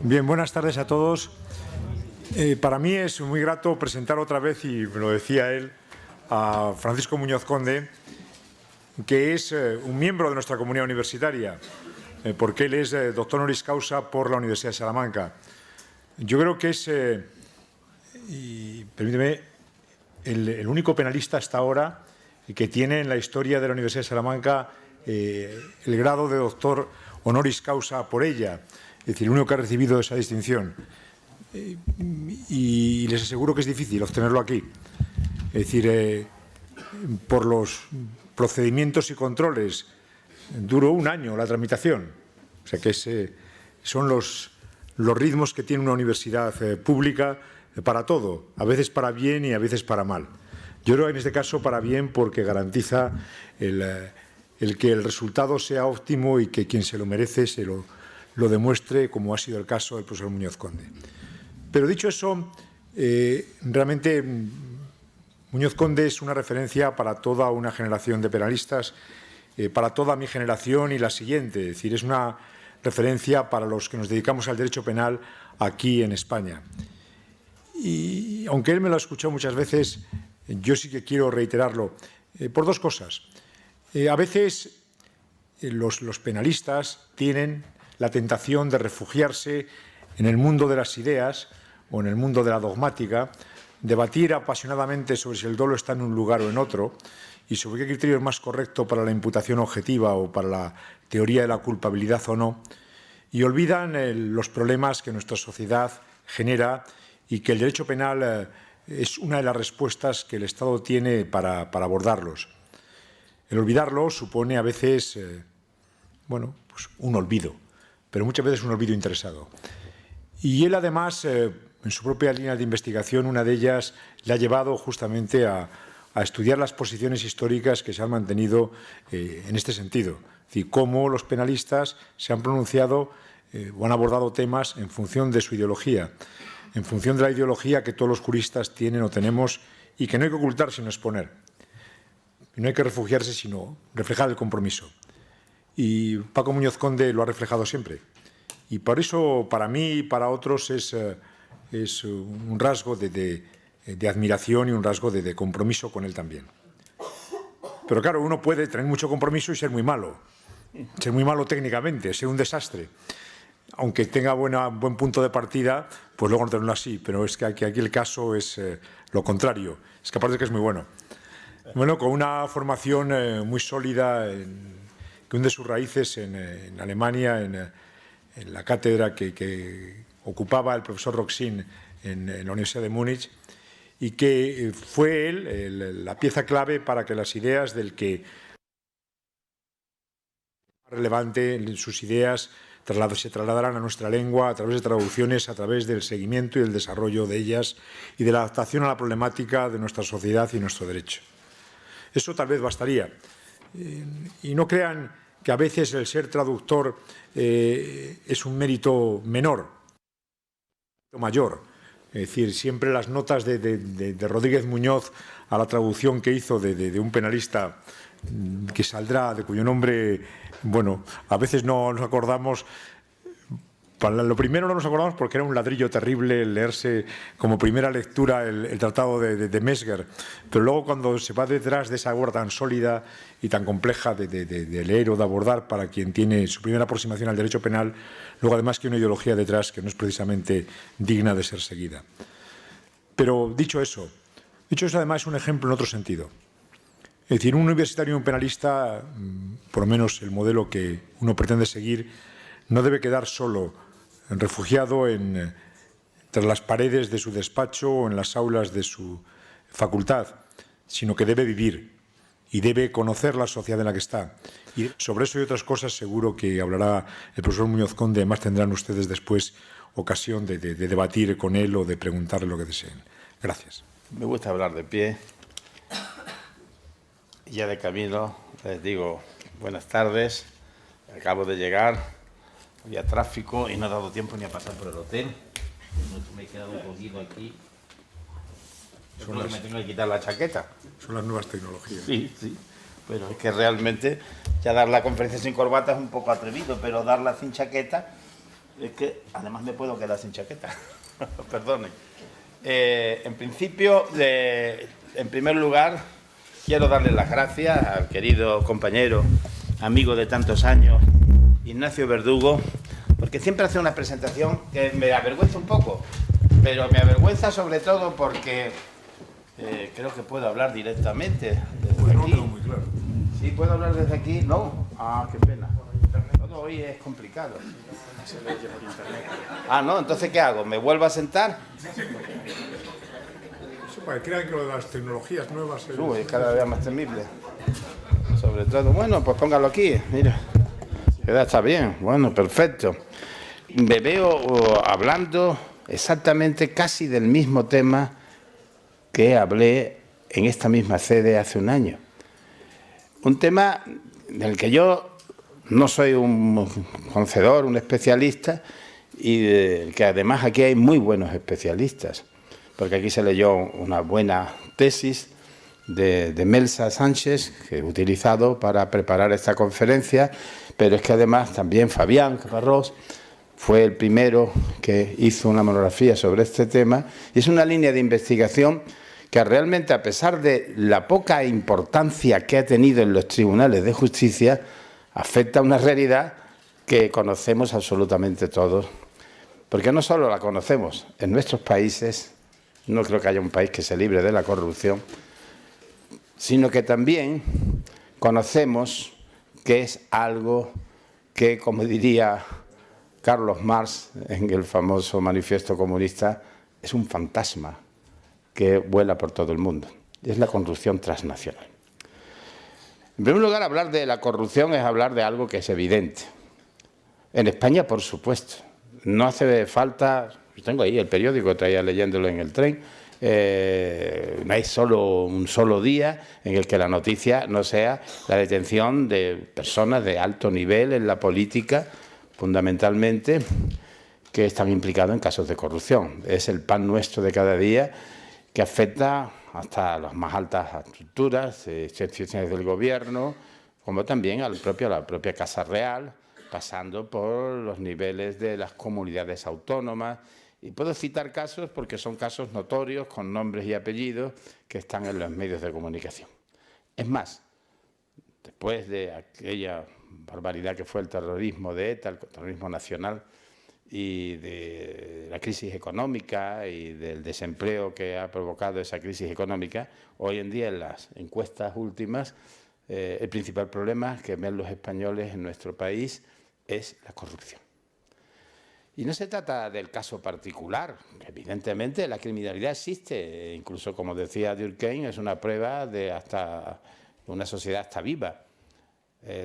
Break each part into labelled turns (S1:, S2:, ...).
S1: Bien, buenas tardes a todos. Para mí es muy grato presentar otra vez, y me lo decía él, a Francisco Muñoz Conde, que es un miembro de nuestra comunidad universitaria, porque él es doctor honoris causa por la Universidad de Salamanca. Yo creo que es, y permíteme, el único penalista hasta ahora que tiene en la historia de la Universidad de Salamanca el grado de doctor honoris causa por ella, es decir, el único que ha recibido esa distinción. Y les aseguro que es difícil obtenerlo aquí. Es decir, por los procedimientos y controles duró un año la tramitación. O sea que son los ritmos que tiene una universidad pública para todo, a veces para bien y a veces para mal. Yo creo que en este caso para bien, porque garantiza el que el resultado sea óptimo y que quien se lo merece se lo demuestre, como ha sido el caso del profesor Muñoz Conde. Pero dicho eso, realmente Muñoz Conde es una referencia para toda una generación de penalistas, para toda mi generación y la siguiente. Es decir, es una referencia para los que nos dedicamos al derecho penal aquí en España. Y aunque él me lo ha escuchado muchas veces, yo sí que quiero reiterarlo por dos cosas. A veces los penalistas tienen la tentación de refugiarse en el mundo de las ideas o en el mundo de la dogmática, debatir apasionadamente sobre si el dolo está en un lugar o en otro y sobre qué criterio es más correcto para la imputación objetiva o para la teoría de la culpabilidad o no, y olvidan los problemas que nuestra sociedad genera y que el derecho penal es una de las respuestas que el Estado tiene para abordarlos. El olvidarlo supone a veces, pues un olvido, pero muchas veces un olvido interesado. Y él, además, en su propia línea de investigación, una de ellas le ha llevado justamente a estudiar las posiciones históricas que se han mantenido en este sentido. Es decir, cómo los penalistas se han pronunciado o han abordado temas en función de su ideología, en función de la ideología que todos los juristas tienen o tenemos y que no hay que ocultar sino exponer. Y no hay que refugiarse sino reflejar el compromiso. Y Paco Muñoz Conde lo ha reflejado siempre. Y por eso, para mí y para otros, es un rasgo de admiración y un rasgo de compromiso con él también. Pero claro, uno puede tener mucho compromiso y ser muy malo técnicamente, ser un desastre. Aunque tenga buen punto de partida, pues luego no tenerlo así. Pero es que aquí el caso es lo contrario. Es que aparte que es muy bueno. Bueno, con una formación muy sólida que hunde sus raíces en Alemania, en la cátedra que ocupaba el profesor Roxin en la Universidad de Múnich, y que fue él la pieza clave para que las ideas del que relevante, sus ideas se trasladaran a nuestra lengua a través de traducciones, a través del seguimiento y el desarrollo de ellas y de la adaptación a la problemática de nuestra sociedad y nuestro derecho. Eso tal vez bastaría. Y no crean que a veces el ser traductor es un mérito menor, mayor. Es decir, siempre las notas de Rodríguez Muñoz a la traducción que hizo de un penalista que saldrá, de cuyo nombre, a veces no nos acordamos. Lo primero no nos acordamos porque era un ladrillo terrible leerse como primera lectura el tratado de Mesger, pero luego cuando se va detrás de esa obra tan sólida y tan compleja de leer o de abordar para quien tiene su primera aproximación al derecho penal, luego además que hay una ideología detrás que no es precisamente digna de ser seguida. Pero dicho eso además es un ejemplo en otro sentido. Es decir, un universitario y un penalista, por lo menos el modelo que uno pretende seguir, no debe quedar solo refugiado tras las paredes de su despacho o en las aulas de su facultad, sino que debe vivir y debe conocer la sociedad en la que está. Y sobre eso y otras cosas seguro que hablará el profesor Muñoz Conde, además tendrán ustedes después ocasión de debatir con él o de preguntarle lo que deseen. Gracias.
S2: Me gusta hablar de pie. Ya de camino les digo buenas tardes. Acabo de llegar. Había tráfico y no he dado tiempo ni a pasar por el hotel. Me he quedado cogido aquí. Me tengo que quitar la chaqueta.
S1: Son las nuevas tecnologías.
S2: Sí. Pero es que realmente ya dar la conferencia sin corbata es un poco atrevido, pero darla sin chaqueta Es que además me puedo quedar sin chaqueta. Perdonen. En principio, en primer lugar, quiero darle las gracias al querido compañero, amigo de tantos años, Ignacio Verdugo, porque siempre hace una presentación que me avergüenza un poco, pero me avergüenza sobre todo porque creo que puedo hablar directamente desde aquí.
S1: No, muy claro.
S2: ¿Sí puedo hablar desde aquí? No. Ah, qué pena. Todo hoy es complicado. Ah, no, entonces ¿qué hago? ¿Me vuelvo a sentar?
S1: Eso para que crean que lo de las tecnologías nuevas
S2: Es cada vez más temible. Sobre todo, bueno, pues póngalo aquí, mira. Ya está bien, bueno, perfecto. Me veo hablando exactamente casi del mismo tema que hablé en esta misma sede hace un año. Un tema del que yo no soy un conocedor, un especialista, y que además aquí hay muy buenos especialistas, porque aquí se leyó una buena tesis de Melsa Sánchez, que he utilizado para preparar esta conferencia, pero es que además también Fabián Caparrós fue el primero que hizo una monografía sobre este tema, y es una línea de investigación que realmente, a pesar de la poca importancia que ha tenido en los tribunales de justicia, afecta a una realidad que conocemos absolutamente todos. Porque no solo la conocemos en nuestros países, no creo que haya un país que se libre de la corrupción, sino que también conocemos que es algo que, como diría Carlos Marx en el famoso Manifiesto Comunista, es un fantasma que vuela por todo el mundo. Es la corrupción transnacional. En primer lugar, hablar de la corrupción es hablar de algo que es evidente. En España, por supuesto. No hace falta, tengo ahí el periódico, traía leyéndolo en el tren, no hay un solo día en el que la noticia no sea la detención de personas de alto nivel en la política, fundamentalmente, que están implicados en casos de corrupción. Es el pan nuestro de cada día, que afecta hasta las más altas estructuras, instituciones del gobierno, como también a la propia Casa Real, pasando por los niveles de las comunidades autónomas. Y puedo citar casos porque son casos notorios, con nombres y apellidos, que están en los medios de comunicación. Es más, después de aquella barbaridad que fue el terrorismo de ETA, el terrorismo nacional, y de la crisis económica y del desempleo que ha provocado esa crisis económica, hoy en día en las encuestas últimas, el principal problema que ven los españoles en nuestro país es la corrupción. Y no se trata del caso particular, evidentemente la criminalidad existe, incluso como decía Durkheim, es una prueba de hasta una sociedad hasta viva.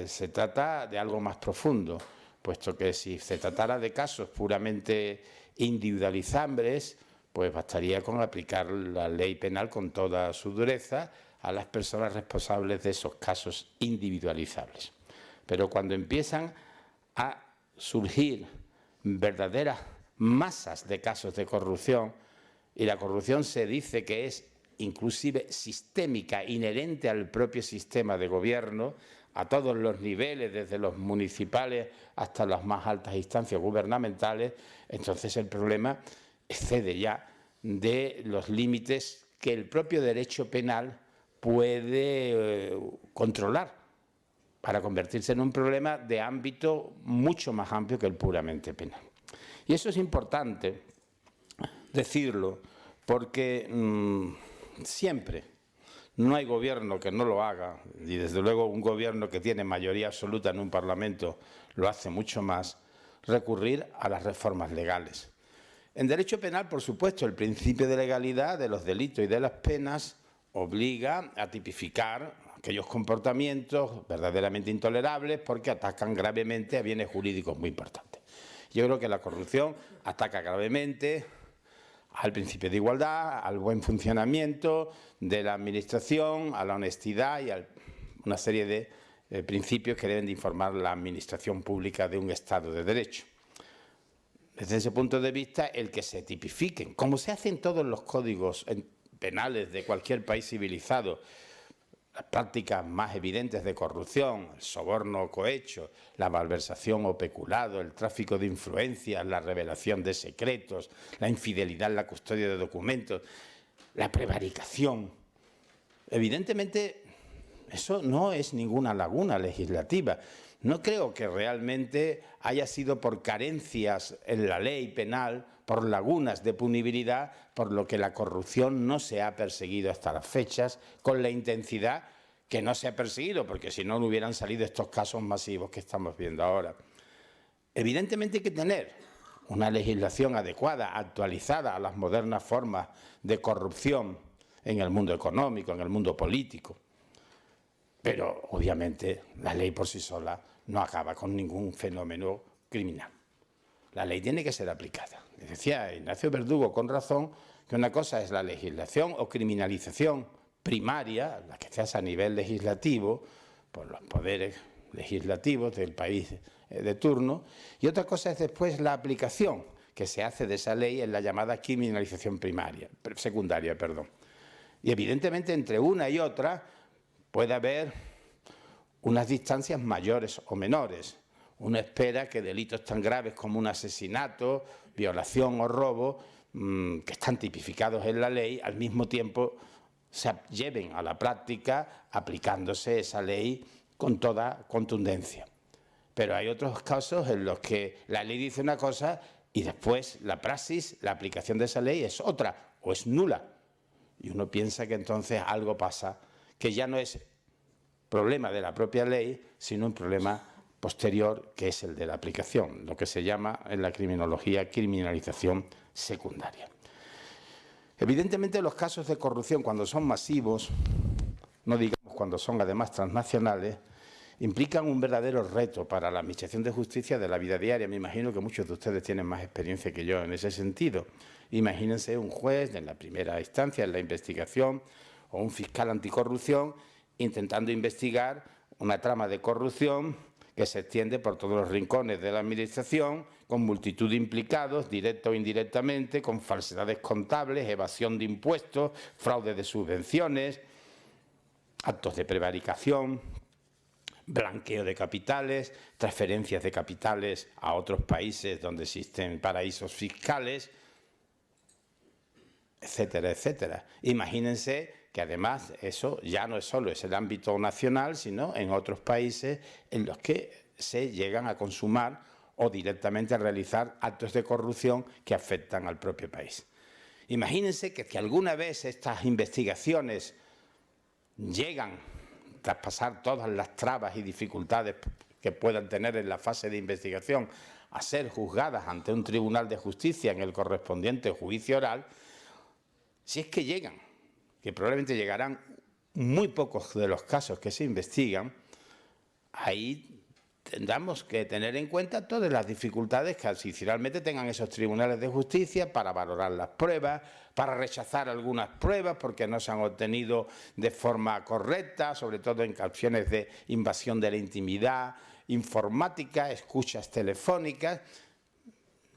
S2: Se trata de algo más profundo, puesto que si se tratara de casos puramente individualizables, pues bastaría con aplicar la ley penal con toda su dureza a las personas responsables de esos casos individualizables. Pero cuando empiezan a surgir verdaderas masas de casos de corrupción, y la corrupción se dice que es inclusive sistémica, inherente al propio sistema de gobierno, a todos los niveles, desde los municipales hasta las más altas instancias gubernamentales, entonces el problema excede ya de los límites que el propio derecho penal puede controlar, para convertirse en un problema de ámbito mucho más amplio que el puramente penal. Y eso es importante decirlo, porque siempre, no hay gobierno que no lo haga, y desde luego un gobierno que tiene mayoría absoluta en un Parlamento lo hace mucho más, recurrir a las reformas legales. En derecho penal, por supuesto, el principio de legalidad de los delitos y de las penas obliga a tipificar aquellos comportamientos verdaderamente intolerables porque atacan gravemente a bienes jurídicos muy importantes. Yo creo que la corrupción ataca gravemente al principio de igualdad, al buen funcionamiento de la Administración, a la honestidad y a una serie de principios que deben de informar la Administración pública de un Estado de Derecho. Desde ese punto de vista, el que se tipifiquen, como se hace en todos los códigos penales de cualquier país civilizado, las prácticas más evidentes de corrupción, el soborno o cohecho, la malversación o peculado, el tráfico de influencias, la revelación de secretos, la infidelidad en la custodia de documentos, la prevaricación. Evidentemente, eso no es ninguna laguna legislativa. No creo que realmente haya sido por carencias en la ley penal, por lagunas de punibilidad, por lo que la corrupción no se ha perseguido hasta las fechas con la intensidad que no se ha perseguido, porque si no, no hubieran salido estos casos masivos que estamos viendo ahora. Evidentemente hay que tener una legislación adecuada, actualizada a las modernas formas de corrupción en el mundo económico, en el mundo político. Pero, obviamente, la ley por sí sola no acaba con ningún fenómeno criminal. La ley tiene que ser aplicada. Decía Ignacio Verdugo, con razón, que una cosa es la legislación o criminalización primaria, la que se hace a nivel legislativo, por los poderes legislativos del país de turno, y otra cosa es después la aplicación que se hace de esa ley en la llamada criminalización secundaria. Y, evidentemente, entre una y otra puede haber unas distancias mayores o menores. Uno espera que delitos tan graves como un asesinato, violación o robo, que están tipificados en la ley, al mismo tiempo se lleven a la práctica aplicándose esa ley con toda contundencia. Pero hay otros casos en los que la ley dice una cosa y después la praxis, la aplicación de esa ley es otra o es nula. Y uno piensa que entonces algo pasa, que ya no es problema de la propia ley, sino un problema posterior, que es el de la aplicación, lo que se llama en la criminología criminalización secundaria. Evidentemente, los casos de corrupción, cuando son masivos, no digamos cuando son además transnacionales, implican un verdadero reto para la administración de justicia de la vida diaria. Me imagino que muchos de ustedes tienen más experiencia que yo en ese sentido. Imagínense un juez en la primera instancia, en la investigación, o un fiscal anticorrupción, intentando investigar una trama de corrupción que se extiende por todos los rincones de la Administración, con multitud de implicados, directa o indirectamente, con falsedades contables, evasión de impuestos, fraude de subvenciones, actos de prevaricación, blanqueo de capitales, transferencias de capitales a otros países donde existen paraísos fiscales, etcétera, etcétera. Imagínense que además eso ya no es solo el ámbito nacional, sino en otros países en los que se llegan a consumar o directamente a realizar actos de corrupción que afectan al propio país. Imagínense que si alguna vez estas investigaciones llegan, tras pasar todas las trabas y dificultades que puedan tener en la fase de investigación, a ser juzgadas ante un tribunal de justicia en el correspondiente juicio oral, si es que llegan, que probablemente llegarán muy pocos de los casos que se investigan, ahí tendremos que tener en cuenta todas las dificultades que adicionalmente tengan esos tribunales de justicia para valorar las pruebas, para rechazar algunas pruebas porque no se han obtenido de forma correcta, sobre todo en acciones de invasión de la intimidad informática, escuchas telefónicas.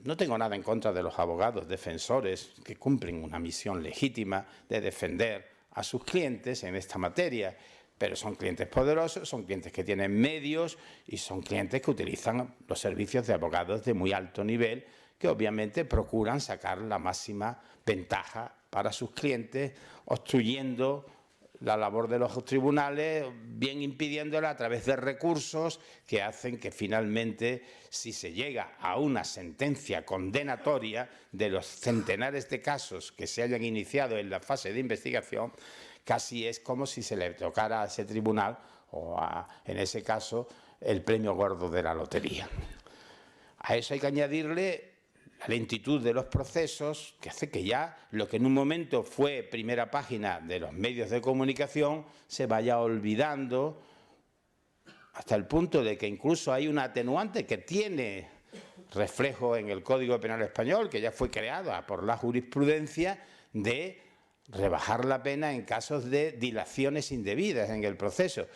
S2: No tengo nada en contra de los abogados defensores que cumplen una misión legítima de defender a sus clientes en esta materia, pero son clientes poderosos, son clientes que tienen medios y son clientes que utilizan los servicios de abogados de muy alto nivel, que obviamente procuran sacar la máxima ventaja para sus clientes, obstruyendo la labor de los tribunales, bien impidiéndola a través de recursos que hacen que finalmente, si se llega a una sentencia condenatoria de los centenares de casos que se hayan iniciado en la fase de investigación, casi es como si se le tocara a ese tribunal, o en ese caso, el premio gordo de la lotería. A eso hay que añadirle la lentitud de los procesos, que hace que ya lo que en un momento fue primera página de los medios de comunicación se vaya olvidando, hasta el punto de que incluso hay una atenuante que tiene reflejo en el Código Penal Español, que ya fue creada por la jurisprudencia, de rebajar la pena en casos de dilaciones indebidas en el proceso.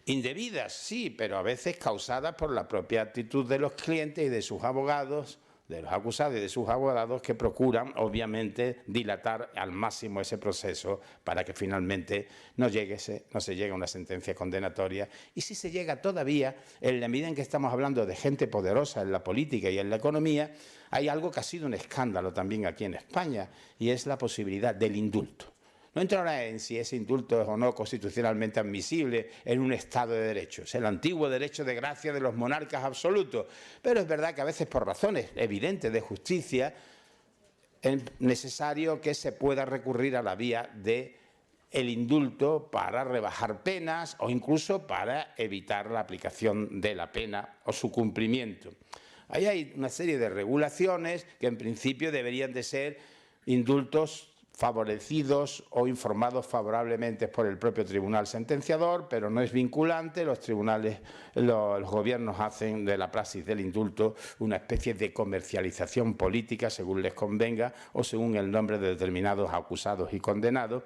S2: Indebidas, sí, pero a veces causadas por la propia actitud de los clientes y de sus abogados, de los acusados y de sus abogados, que procuran, obviamente, dilatar al máximo ese proceso para que finalmente no se llegue a una sentencia condenatoria. Y si se llega todavía, en la medida en que estamos hablando de gente poderosa en la política y en la economía, hay algo que ha sido un escándalo también aquí en España, y es la posibilidad del indulto. No entro ahora en si ese indulto es o no constitucionalmente admisible en un Estado de Derecho. Es el antiguo derecho de gracia de los monarcas absolutos. Pero es verdad que a veces, por razones evidentes de justicia, es necesario que se pueda recurrir a la vía del indulto para rebajar penas o incluso para evitar la aplicación de la pena o su cumplimiento. Ahí hay una serie de regulaciones que en principio deberían de ser indultos favorecidos o informados favorablemente por el propio tribunal sentenciador, pero no es vinculante. Los tribunales, los gobiernos hacen de la praxis del indulto una especie de comercialización política según les convenga o según el nombre de determinados acusados y condenados.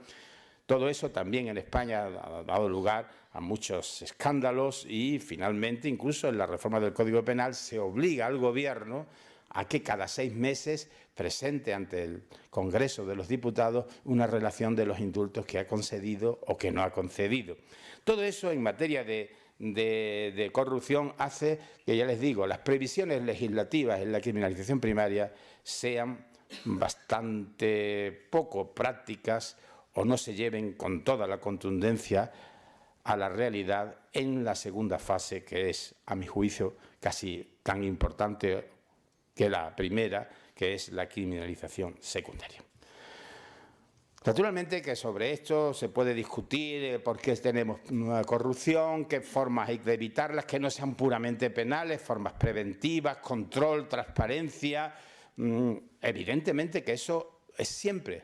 S2: Todo eso también en España ha dado lugar a muchos escándalos y finalmente incluso en la reforma del Código Penal se obliga al Gobierno a que cada 6 meses presente ante el Congreso de los Diputados una relación de los indultos que ha concedido o que no ha concedido. Todo eso en materia de corrupción hace que, ya les digo, las previsiones legislativas en la criminalización primaria sean bastante poco prácticas o no se lleven con toda la contundencia a la realidad en la segunda fase, que es, a mi juicio, casi tan importante que la primera, que es la criminalización secundaria. Naturalmente que sobre esto se puede discutir por qué tenemos corrupción, qué formas hay de evitarlas, que no sean puramente penales, formas preventivas, control, transparencia. Evidentemente que eso es siempre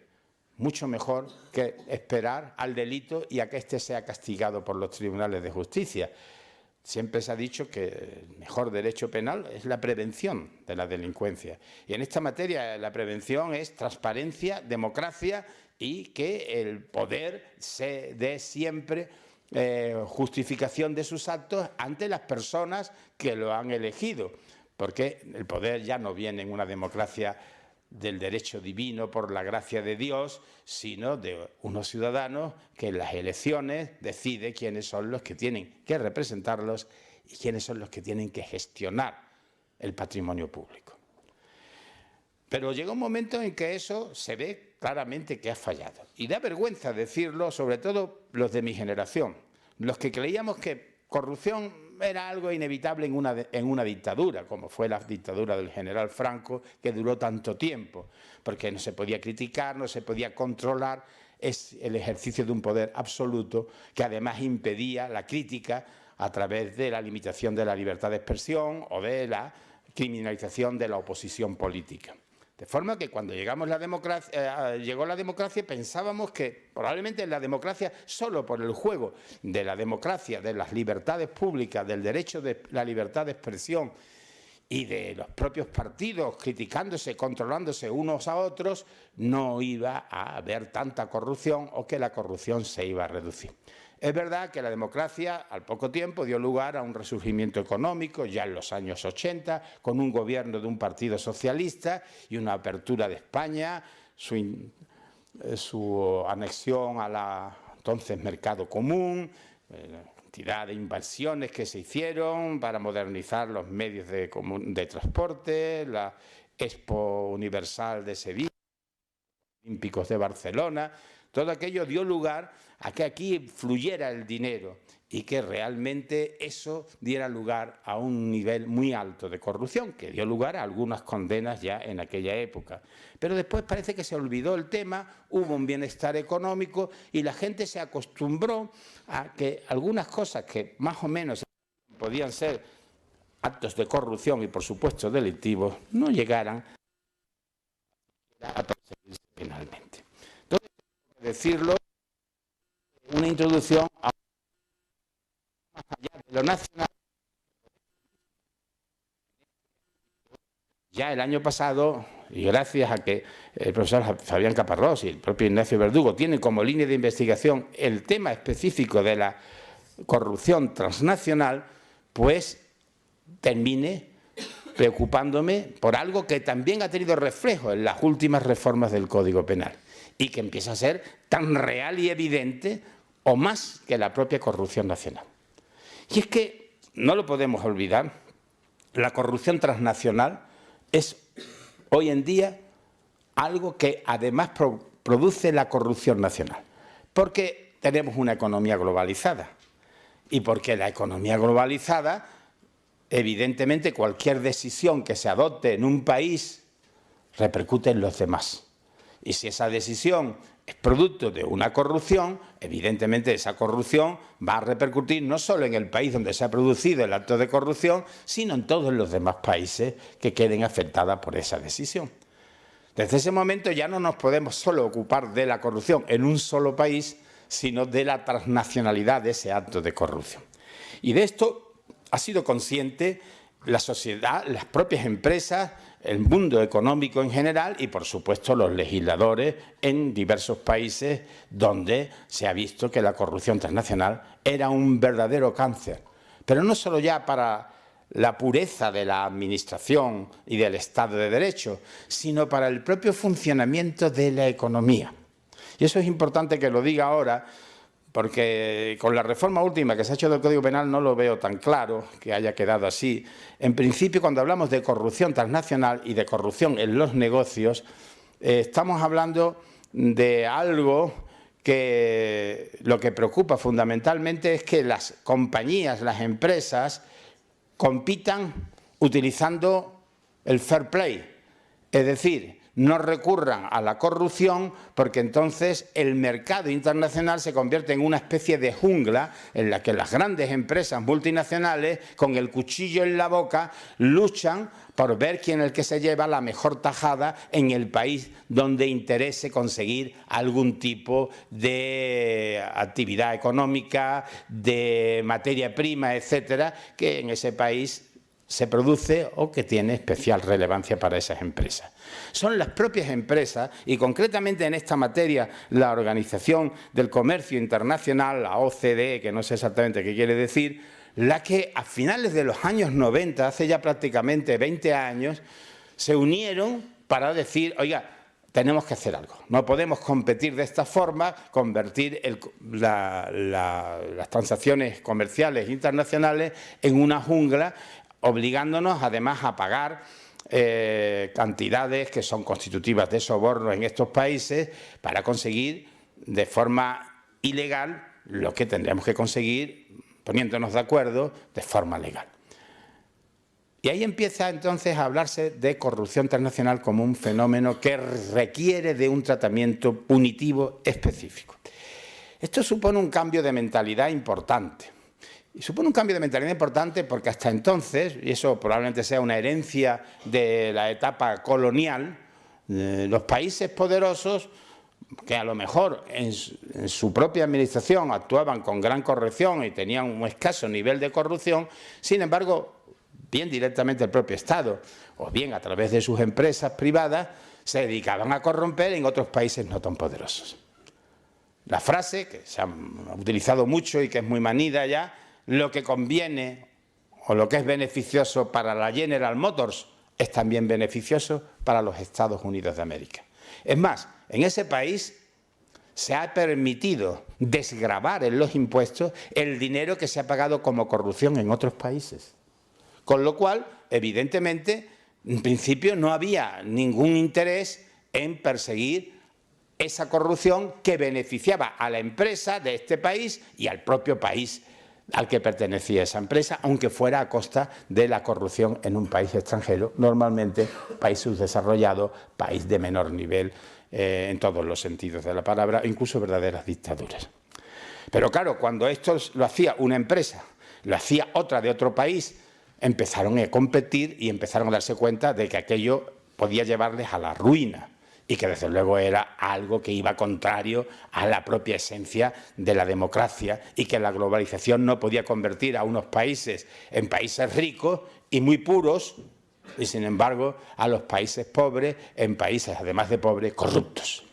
S2: mucho mejor que esperar al delito y a que éste sea castigado por los tribunales de justicia. Siempre se ha dicho que el mejor derecho penal es la prevención de la delincuencia. Y en esta materia la prevención es transparencia, democracia y que el poder se dé siempre justificación de sus actos ante las personas que lo han elegido. Porque el poder ya no viene en una democracia del derecho divino por la gracia de Dios, sino de unos ciudadanos que en las elecciones deciden quiénes son los que tienen que representarlos y quiénes son los que tienen que gestionar el patrimonio público. Pero llega un momento en que eso se ve claramente que ha fallado. Y da vergüenza decirlo, sobre todo los de mi generación, los que creíamos que corrupción era algo inevitable en una dictadura, como fue la dictadura del general Franco, que duró tanto tiempo, porque no se podía criticar, no se podía controlar, es el ejercicio de un poder absoluto que además impedía la crítica a través de la limitación de la libertad de expresión o de la criminalización de la oposición política. De forma que cuando llegó la democracia pensábamos que probablemente en la democracia, solo por el juego de la democracia, de las libertades públicas, del derecho de la libertad de expresión y de los propios partidos criticándose, controlándose unos a otros, no iba a haber tanta corrupción o que la corrupción se iba a reducir. Es verdad que la democracia al poco tiempo dio lugar a un resurgimiento económico, ya en los años 80, con un gobierno de un partido socialista y una apertura de España, su anexión a la entonces mercado común, la cantidad de inversiones que se hicieron para modernizar los medios de transporte, la Expo Universal de Sevilla, los Olímpicos de Barcelona. Todo aquello dio lugar a que aquí fluyera el dinero y que realmente eso diera lugar a un nivel muy alto de corrupción, que dio lugar a algunas condenas ya en aquella época. Pero después parece que se olvidó el tema, hubo un bienestar económico y la gente se acostumbró a que algunas cosas que más o menos podían ser actos de corrupción y, por supuesto, delictivos, no llegaran a perseguirse penalmente. Entonces, decirlo, una introducción a más allá de lo nacional. Ya el año pasado, y gracias a que el profesor Fabián Caparrós y el propio Ignacio Verdugo tienen como línea de investigación el tema específico de la corrupción transnacional, pues termine
S3: preocupándome por algo que también ha tenido reflejo en las últimas reformas del Código Penal y que empieza a ser tan real y evidente o más que la propia corrupción nacional. Y es que, no lo podemos olvidar, la corrupción transnacional es hoy en día algo que además produce la corrupción nacional, porque tenemos una economía globalizada y porque la economía globalizada, evidentemente, cualquier decisión que se adopte en un país repercute en los demás. Y si esa decisión es producto de una corrupción, evidentemente esa corrupción va a repercutir no solo en el país donde se ha producido el acto de corrupción, sino en todos los demás países que queden afectados por esa decisión. Desde ese momento ya no nos podemos solo ocupar de la corrupción en un solo país, sino de la transnacionalidad de ese acto de corrupción. Y de esto ha sido consciente la sociedad, las propias empresas, el mundo económico en general y, por supuesto, los legisladores en diversos países donde se ha visto que la corrupción transnacional era un verdadero cáncer. Pero no solo ya para la pureza de la administración y del Estado de Derecho, sino para el propio funcionamiento de la economía. Y eso es importante que lo diga ahora, porque con la reforma última que se ha hecho del Código Penal no lo veo tan claro que haya quedado así. En principio, cuando hablamos de corrupción transnacional y de corrupción en los negocios, estamos hablando de algo que lo que preocupa fundamentalmente es que las compañías, las empresas, compitan utilizando el fair play, es decir, no recurran a la corrupción porque entonces el mercado internacional se convierte en una especie de jungla en la que las grandes empresas multinacionales con el cuchillo en la boca luchan por ver quién es el que se lleva la mejor tajada en el país donde interese conseguir algún tipo de actividad económica, de materia prima, etcétera, que en ese país se produce o que tiene especial relevancia para esas empresas. Son las propias empresas y concretamente en esta materia la Organización del Comercio Internacional, la OCDE, que no sé exactamente qué quiere decir, la que a finales de los años 90, hace ya prácticamente 20 años, se unieron para decir, oiga, tenemos que hacer algo. No podemos competir de esta forma, convertir las transacciones comerciales internacionales en una jungla, obligándonos además a pagar cantidades que son constitutivas de soborno en estos países para conseguir de forma ilegal lo que tendríamos que conseguir poniéndonos de acuerdo de forma legal. Y ahí empieza entonces a hablarse de corrupción transnacional como un fenómeno que requiere de un tratamiento punitivo específico. Esto supone un cambio de mentalidad importante. Y supone un cambio de mentalidad importante porque hasta entonces, y eso probablemente sea una herencia de la etapa colonial, los países poderosos, que a lo mejor en su propia administración actuaban con gran corrupción y tenían un escaso nivel de corrupción, sin embargo, bien directamente el propio Estado o bien a través de sus empresas privadas, se dedicaban a corromper en otros países no tan poderosos. La frase, que se ha utilizado mucho y que es muy manida ya, lo que conviene o lo que es beneficioso para la General Motors es también beneficioso para los Estados Unidos de América. Es más, en ese país se ha permitido desgravar en los impuestos el dinero que se ha pagado como corrupción en otros países. Con lo cual, evidentemente, en principio no había ningún interés en perseguir esa corrupción que beneficiaba a la empresa de este país y al propio país al que pertenecía esa empresa, aunque fuera a costa de la corrupción en un país extranjero, normalmente país subdesarrollado, país de menor nivel en todos los sentidos de la palabra, incluso verdaderas dictaduras. Pero claro, cuando esto lo hacía una empresa, lo hacía otra de otro país, empezaron a competir y empezaron a darse cuenta de que aquello podía llevarles a la ruina y que desde luego era algo que iba contrario a la propia esencia de la democracia y que la globalización no podía convertir a unos países en países ricos y muy puros y sin embargo a los países pobres en países, además de pobres, corruptos.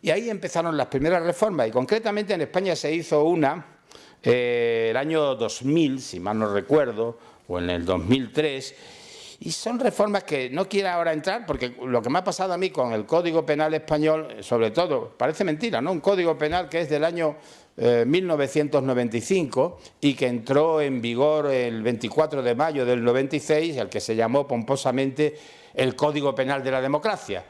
S3: Y ahí empezaron las primeras reformas y concretamente en España se hizo una el año 2000, si mal no recuerdo, o en el 2003, Y son reformas que no quiero ahora entrar, porque lo que me ha pasado a mí con el Código Penal español, sobre todo, parece mentira, ¿no? Un Código Penal que es del año 1995 y que entró en vigor el 24 de mayo del 96, el que se llamó pomposamente el Código Penal de la Democracia.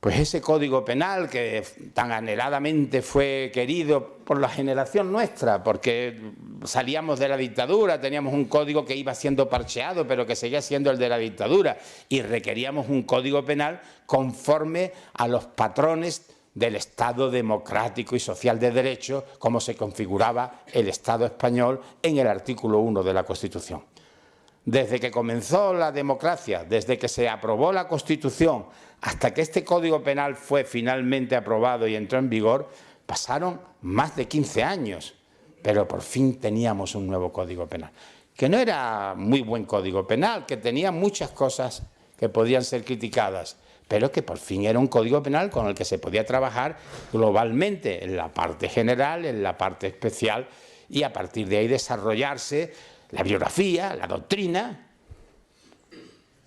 S3: Pues ese Código Penal que tan anheladamente fue querido por la generación nuestra, porque salíamos de la dictadura, teníamos un código que iba siendo parcheado, pero que seguía siendo el de la dictadura, y requeríamos un Código Penal conforme a los patrones del Estado democrático y social de derecho, como se configuraba el Estado español en el artículo 1 de la Constitución. Desde que comenzó la democracia, desde que se aprobó la Constitución, hasta que este Código Penal fue finalmente aprobado y entró en vigor, pasaron más de 15 años, pero por fin teníamos un nuevo Código Penal, que no era muy buen Código Penal, que tenía muchas cosas que podían ser criticadas, pero que por fin era un Código Penal con el que se podía trabajar globalmente, en la parte general, en la parte especial, y a partir de ahí desarrollarse la biografía, la doctrina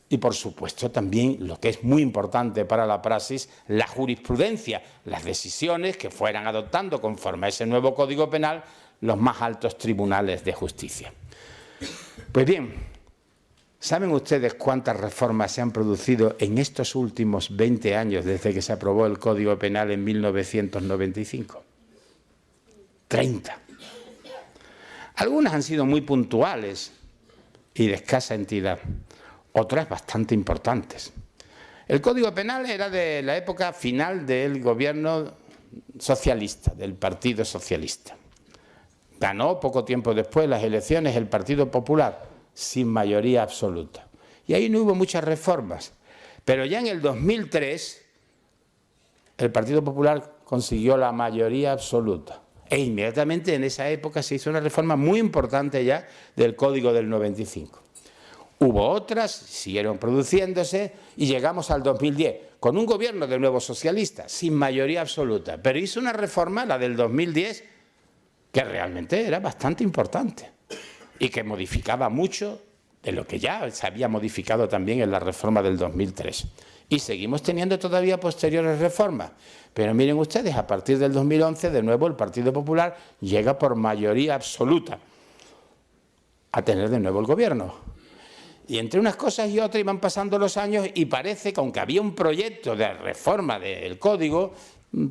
S3: y, por supuesto, también lo que es muy importante para la praxis, la jurisprudencia, las decisiones que fueran adoptando conforme a ese nuevo Código Penal los más altos tribunales de justicia. Pues bien, ¿saben ustedes cuántas reformas se han producido en estos últimos 20 años desde que se aprobó el Código Penal en 1995? 30. Algunas han sido muy puntuales y de escasa entidad, otras bastante importantes. El Código Penal era de la época final del gobierno socialista, del Partido Socialista. Ganó poco tiempo después las elecciones el Partido Popular, sin mayoría absoluta. Y ahí no hubo muchas reformas. Pero ya en el 2003 el Partido Popular consiguió la mayoría absoluta. E inmediatamente en esa época se hizo una reforma muy importante ya del Código del 95. Hubo otras, siguieron produciéndose y llegamos al 2010 con un gobierno de nuevo socialista, sin mayoría absoluta. Pero hizo una reforma, la del 2010, que realmente era bastante importante y que modificaba mucho de lo que ya se había modificado también en la reforma del 2003. Y seguimos teniendo todavía posteriores reformas. Pero miren ustedes, a partir del 2011, de nuevo, el Partido Popular llega por mayoría absoluta a tener de nuevo el gobierno. Y entre unas cosas y otras iban pasando los años y parece que, aunque había un proyecto de reforma del Código,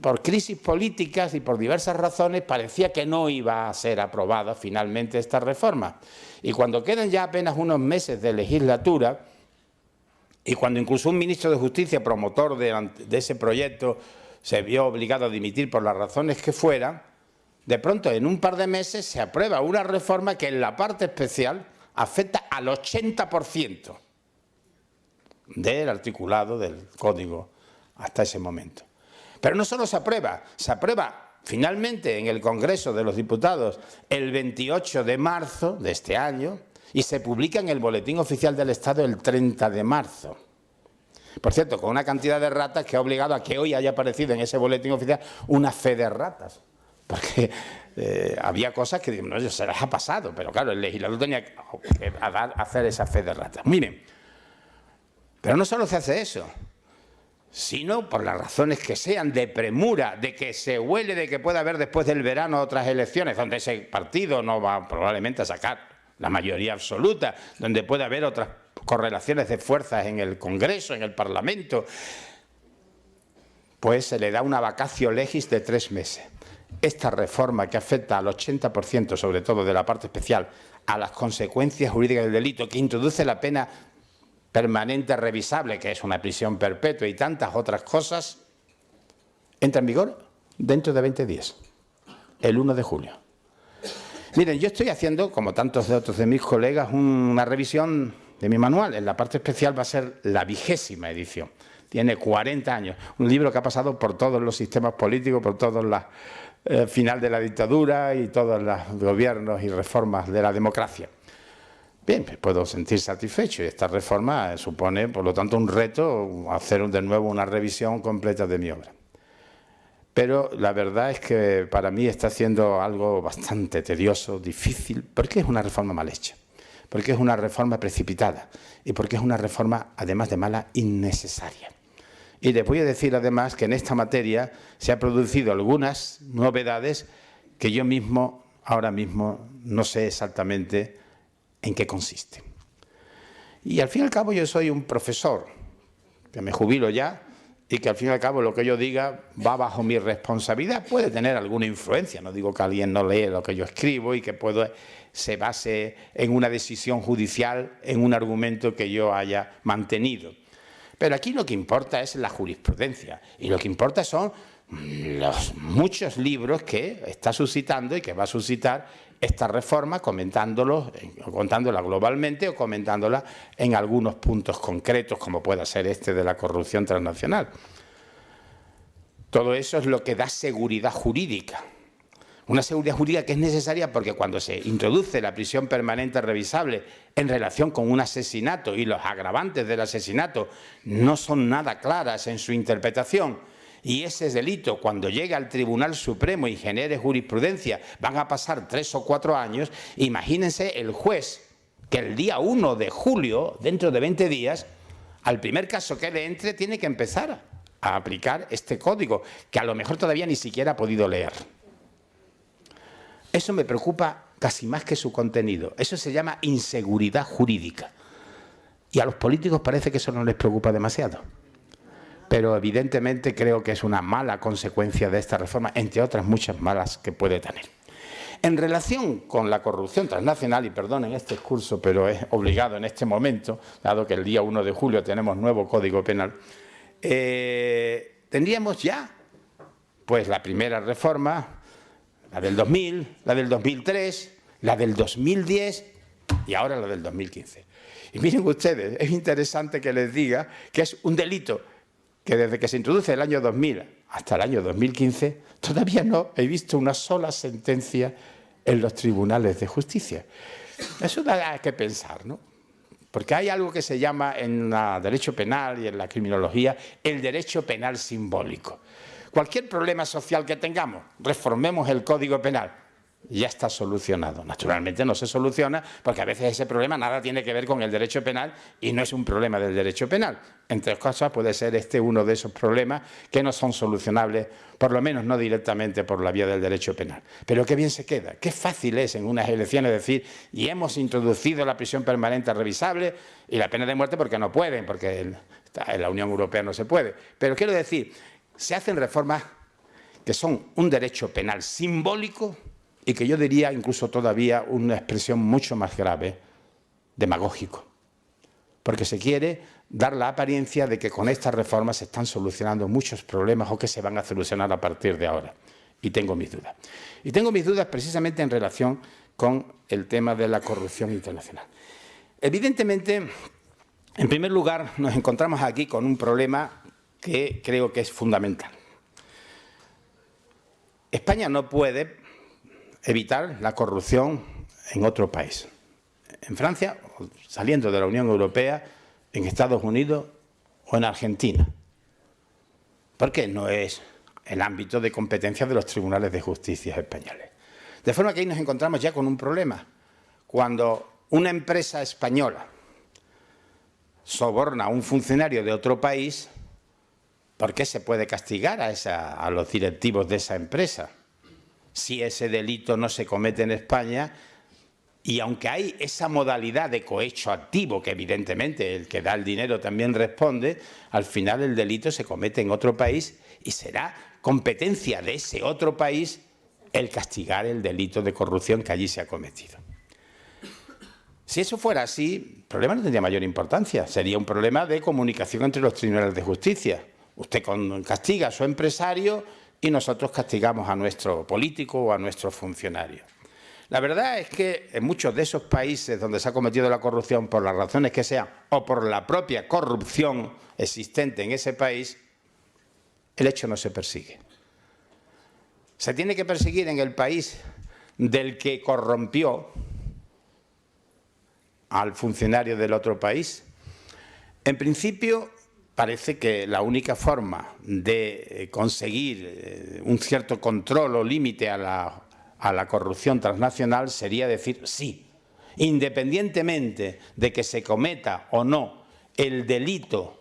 S3: por crisis políticas y por diversas razones, parecía que no iba a ser aprobada finalmente esta reforma. Y cuando quedan ya apenas unos meses de legislatura, y cuando incluso un ministro de Justicia, promotor de ese proyecto, se vio obligado a dimitir por las razones que fueran, de pronto en un par de meses se aprueba una reforma que en la parte especial afecta al 80% del articulado del Código hasta ese momento. Pero no solo se aprueba finalmente en el Congreso de los Diputados el 28 de marzo de este año y se publica en el Boletín Oficial del Estado el 30 de marzo. Por cierto, con una cantidad de ratas que ha obligado a que hoy haya aparecido en ese Boletín Oficial una fe de ratas. Porque había cosas que no, se las ha pasado, pero claro, el legislador tenía que hacer esa fe de ratas. Miren, pero no solo se hace eso, sino por las razones que sean de premura, de que se huele de que pueda haber después del verano otras elecciones, donde ese partido no va probablemente a sacar la mayoría absoluta, donde puede haber otras correlaciones de fuerzas en el Congreso, en el Parlamento, pues se le da una vacatio legis de 3 meses. Esta reforma que afecta al 80%, sobre todo de la parte especial, a las consecuencias jurídicas del delito, que introduce la pena permanente revisable, que es una prisión perpetua y tantas otras cosas, entra en vigor dentro de 20 días, el 1 de julio. Miren, yo estoy haciendo, como tantos de otros de mis colegas, una revisión de mi manual. En la parte especial va a ser la 20ª edición. Tiene 40 años. Un libro que ha pasado por todos los sistemas políticos, por todos los final de la dictadura y todos los gobiernos y reformas de la democracia. Bien, pues puedo sentir satisfecho y esta reforma supone, por lo tanto, un reto hacer de nuevo una revisión completa de mi obra. Pero la verdad es que para mí está siendo algo bastante tedioso, difícil, porque es una reforma mal hecha. porque es una reforma precipitada y porque es una reforma, además de mala, innecesaria. Y les voy a decir además que en esta materia se han producido algunas novedades que yo mismo, ahora mismo, no sé exactamente en qué consiste. Y al fin y al cabo yo soy un profesor, que me jubilo ya, y que al fin y al cabo lo que yo diga va bajo mi responsabilidad. Puede tener alguna influencia, no digo que alguien no lee lo que yo escribo y que se base en una decisión judicial, en un argumento que yo haya mantenido. Pero aquí lo que importa es la jurisprudencia y lo que importa son los muchos libros que está suscitando y que va a suscitar esta reforma, contándola globalmente o comentándola en algunos puntos concretos, como pueda ser este de la corrupción transnacional. Todo eso es lo que da seguridad jurídica. Una seguridad jurídica que es necesaria porque cuando se introduce la prisión permanente revisable en relación con un asesinato y los agravantes del asesinato no son nada claras en su interpretación, y ese delito, cuando llegue al Tribunal Supremo y genere jurisprudencia, van a pasar 3 o 4 años, imagínense el juez que el día 1 de julio, dentro de 20 días, al primer caso que le entre, tiene que empezar a aplicar este código, que a lo mejor todavía ni siquiera ha podido leer. Eso me preocupa casi más que su contenido. Eso se llama inseguridad jurídica. Y a los políticos parece que eso no les preocupa demasiado. Pero evidentemente creo que es una mala consecuencia de esta reforma, entre otras muchas malas que puede tener. En relación con la corrupción transnacional, y perdonen este discurso, pero es obligado en este momento, dado que el día 1 de julio tenemos nuevo Código Penal, tendríamos ya pues la primera reforma, la del 2000, la del 2003, la del 2010 y ahora la del 2015. Y miren ustedes, es interesante que les diga que es un delito que desde que se introduce el año 2000 hasta el año 2015, todavía no he visto una sola sentencia en los tribunales de justicia. Eso da que pensar, ¿no? Porque hay algo que se llama en el derecho penal y en la criminología el derecho penal simbólico. Cualquier problema social que tengamos, reformemos el Código Penal. Ya está solucionado. Naturalmente no se soluciona porque a veces ese problema nada tiene que ver con el derecho penal y no es un problema del derecho penal. Entre otras cosas puede ser este uno de esos problemas que no son solucionables, por lo menos no directamente por la vía del derecho penal. Pero qué bien se queda, qué fácil es en unas elecciones decir y hemos introducido la prisión permanente revisable y la pena de muerte porque no pueden, porque en la Unión Europea no se puede. Pero quiero decir, se hacen reformas que son un derecho penal simbólico y que yo diría incluso todavía una expresión mucho más grave, demagógico. Porque se quiere dar la apariencia de que con estas reformas se están solucionando muchos problemas o que se van a solucionar a partir de ahora. Y tengo mis dudas. Y tengo mis dudas precisamente en relación con el tema de la corrupción internacional. Evidentemente, en primer lugar, nos encontramos aquí con un problema que creo que es fundamental. España no puede evitar la corrupción en otro país. En Francia, saliendo de la Unión Europea, en Estados Unidos o en Argentina. Porque no es el ámbito de competencia de los tribunales de justicia españoles. De forma que ahí nos encontramos ya con un problema. Cuando una empresa española soborna a un funcionario de otro país, ¿por qué se puede castigar a los directivos de esa empresa? Si ese delito no se comete en España, y aunque hay esa modalidad de cohecho activo, que evidentemente el que da el dinero también responde, al final el delito se comete en otro país y será competencia de ese otro país el castigar el delito de corrupción que allí se ha cometido. Si eso fuera así, el problema no tendría mayor importancia, sería un problema de comunicación entre los tribunales de justicia. Usted castiga a su empresario y nosotros castigamos a nuestro político o a nuestro funcionario. La verdad es que en muchos de esos países donde se ha cometido la corrupción, por las razones que sean, o por la propia corrupción existente en ese país, el hecho no se persigue. Se tiene que perseguir en el país del que corrompió al funcionario del otro país. En principio, parece que la única forma de conseguir un cierto control o límite a la corrupción transnacional sería decir sí. independientemente de que se cometa o no el delito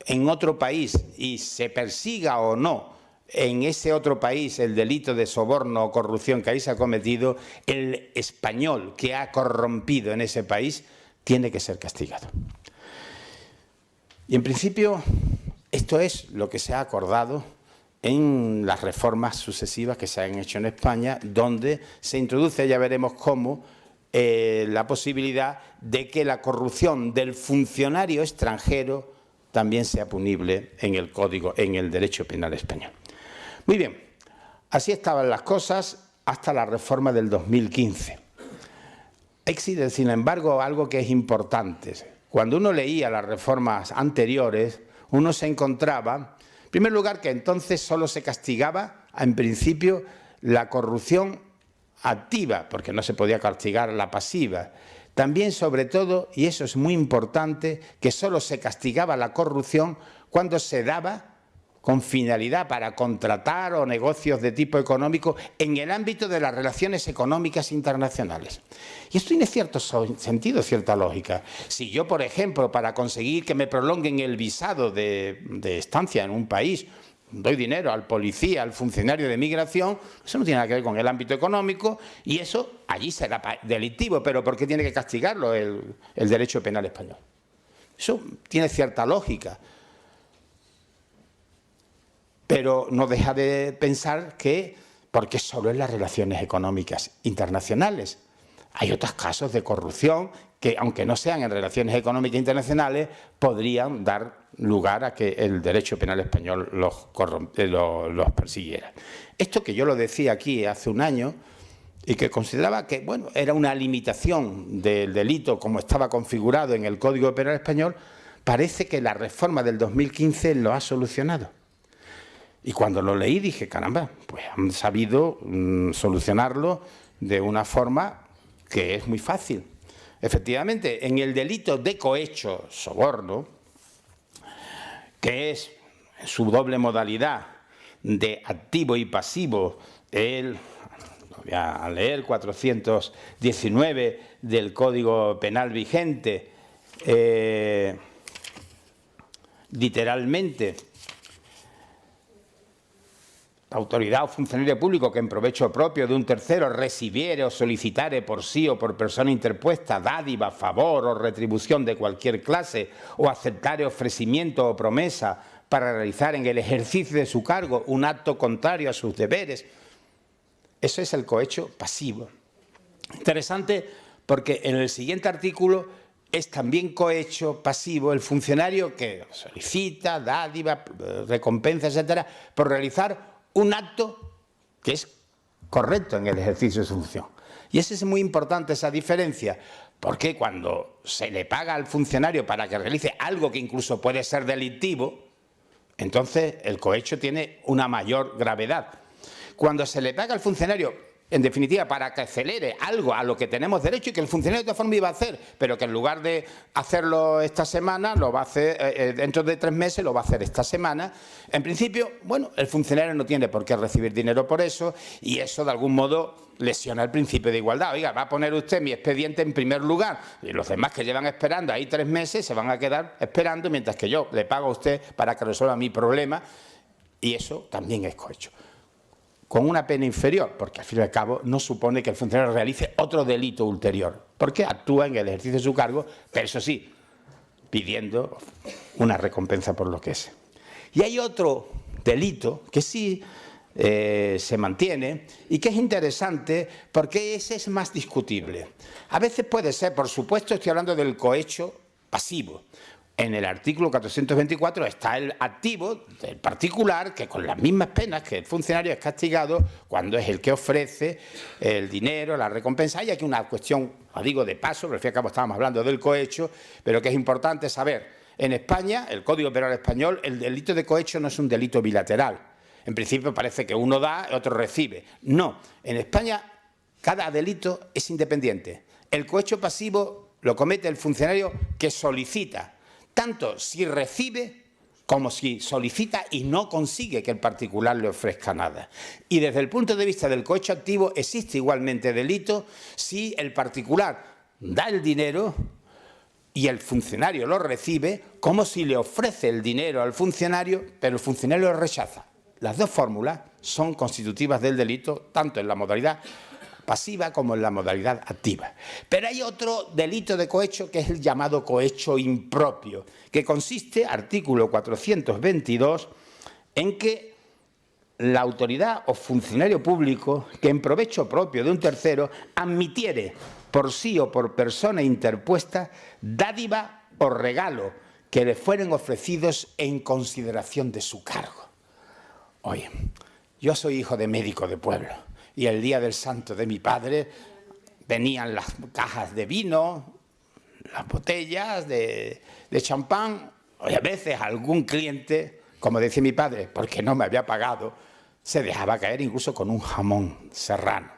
S3: en otro país y se persiga o no en ese otro país el delito de soborno o corrupción que ahí se ha cometido, el español que ha corrompido en ese país tiene que ser castigado. Y en principio esto es lo que se ha acordado en las reformas sucesivas que se han hecho en España, donde se introduce, ya veremos cómo, la posibilidad de que la corrupción del funcionario extranjero también sea punible en el Código, en el derecho penal español. Muy bien, así estaban las cosas hasta la reforma del 2015. Existe, sin embargo, algo que es importante. Cuando uno leía las reformas anteriores, uno se encontraba, en primer lugar, que entonces solo se castigaba, en principio, la corrupción activa, porque no se podía castigar la pasiva. También, sobre todo, y eso es muy importante, que solo se castigaba la corrupción cuando se daba con finalidad para contratar o negocios de tipo económico en el ámbito de las relaciones económicas internacionales. Y esto tiene cierto sentido, cierta lógica. Si yo, por ejemplo, para conseguir que me prolonguen el visado de estancia en un país, doy dinero al policía, al funcionario de migración, eso no tiene nada que ver con el ámbito económico y eso allí será delictivo, pero ¿por qué tiene que castigarlo el derecho penal español? Eso tiene cierta lógica. Pero no deja de pensar que, porque solo en las relaciones económicas internacionales, hay otros casos de corrupción que, aunque no sean en relaciones económicas internacionales, podrían dar lugar a que el derecho penal español los persiguiera. Esto que yo lo decía aquí hace un año y que consideraba que, bueno, era una limitación del delito como estaba configurado en el Código Penal español, parece que la reforma del 2015 lo ha solucionado. Y cuando lo leí dije, caramba, pues han sabido solucionarlo de una forma que es muy fácil. Efectivamente, en el delito de cohecho, soborno, que es su doble modalidad de activo y pasivo, voy a leer 419 del Código Penal vigente, literalmente, autoridad o funcionario público que en provecho propio de un tercero recibiere o solicitare por sí o por persona interpuesta dádiva, favor o retribución de cualquier clase o aceptare ofrecimiento o promesa para realizar en el ejercicio de su cargo un acto contrario a sus deberes. Eso es el cohecho pasivo. Interesante porque en el siguiente artículo es también cohecho pasivo el funcionario que solicita dádiva, recompensa, etcétera, por realizar un acto que es correcto en el ejercicio de su función. Y es muy importante esa diferencia, porque cuando se le paga al funcionario para que realice algo que incluso puede ser delictivo, entonces el cohecho tiene una mayor gravedad. Cuando se le paga al funcionario, en definitiva, para que acelere algo a lo que tenemos derecho y que el funcionario de todas formas iba a hacer, pero que en lugar de hacerlo esta semana, lo va a hacer dentro de 3 meses, lo va a hacer esta semana. En principio, bueno, el funcionario no tiene por qué recibir dinero por eso y eso de algún modo lesiona el principio de igualdad. Oiga, va a poner usted mi expediente en primer lugar y los demás que llevan esperando ahí 3 meses se van a quedar esperando mientras que yo le pago a usted para que resuelva mi problema y eso también es cohecho. Con una pena inferior, porque al fin y al cabo no supone que el funcionario realice otro delito ulterior, porque actúa en el ejercicio de su cargo, pero eso sí, pidiendo una recompensa por lo que es. Y hay otro delito que sí se mantiene y que es interesante porque ese es más discutible. A veces puede ser, por supuesto, estoy hablando del cohecho pasivo. En el artículo 424 está el activo del particular que con las mismas penas que el funcionario es castigado cuando es el que ofrece el dinero, la recompensa. Hay aquí una cuestión, lo digo de paso, pero al fin y al cabo estábamos hablando del cohecho, pero que es importante saber. En España, el Código Penal español, el delito de cohecho no es un delito bilateral. En principio parece que uno da y otro recibe. No, en España cada delito es independiente. El cohecho pasivo lo comete el funcionario que solicita, tanto si recibe como si solicita y no consigue que el particular le ofrezca nada. Y desde el punto de vista del cohecho activo existe igualmente delito si el particular da el dinero y el funcionario lo recibe como si le ofrece el dinero al funcionario, pero el funcionario lo rechaza. Las dos fórmulas son constitutivas del delito, tanto en la modalidad pasiva como en la modalidad activa. Pero hay otro delito de cohecho que es el llamado cohecho impropio, que consiste, artículo 422, en que la autoridad o funcionario público que en provecho propio de un tercero admitiere por sí o por persona interpuesta dádiva o regalo que le fueren ofrecidos en consideración de su cargo. Oye, yo soy hijo de médico de pueblo y el día del santo de mi padre venían las cajas de vino, las botellas de champán, y a veces algún cliente, como decía mi padre, porque no me había pagado, se dejaba caer incluso con un jamón serrano.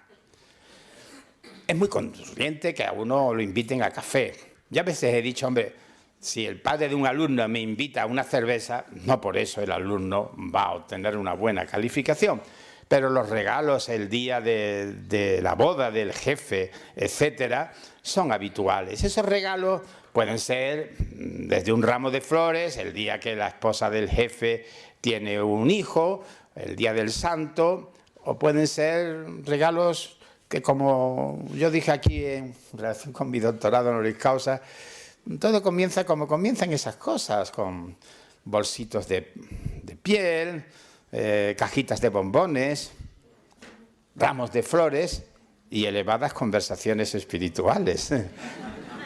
S3: Es muy conveniente que a uno lo inviten a café. Yo a veces he dicho, hombre, si el padre de un alumno me invita a una cerveza, no por eso el alumno va a obtener una buena calificación. Pero los regalos el día de la boda del jefe, etcétera, son habituales. Esos regalos pueden ser desde un ramo de flores, el día que la esposa del jefe tiene un hijo, el día del santo, o pueden ser regalos que, como yo dije aquí en relación con mi doctorado honoris causa, todo comienza como comienzan esas cosas, con bolsitos de piel, cajitas de bombones, ramos de flores y elevadas conversaciones espirituales.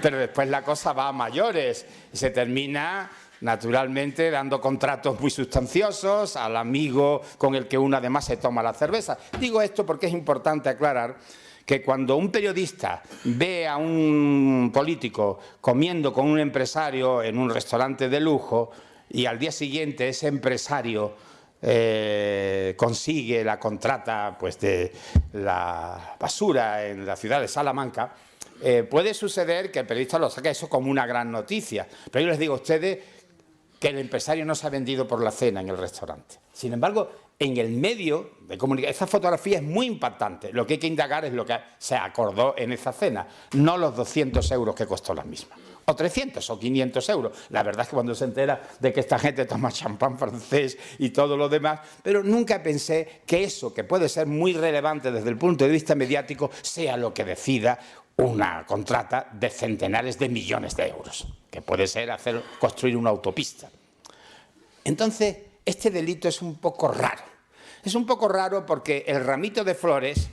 S3: Pero después la cosa va a mayores y se termina naturalmente dando contratos muy sustanciosos al amigo con el que uno además se toma la cerveza. Digo esto porque es importante aclarar que cuando un periodista ve a un político comiendo con un empresario en un restaurante de lujo y al día siguiente ese empresario consigue la contrata pues, de la basura en la ciudad de Salamanca, puede suceder que el periodista lo saque eso como una gran noticia. Pero yo les digo a ustedes que el empresario no se ha vendido por la cena en el restaurante. Sin embargo, en el medio de comunicación, esa fotografía es muy impactante. Lo que hay que indagar es lo que se acordó en esa cena, no los 200 euros que costó la misma. O 300 o 500 euros. La verdad es que cuando se entera de que esta gente toma champán francés y todo lo demás, pero nunca pensé que eso, que puede ser muy relevante desde el punto de vista mediático, sea lo que decida una contrata de centenares de millones de euros, que puede ser construir una autopista. Entonces, este delito es un poco raro. Es un poco raro porque el ramito de flores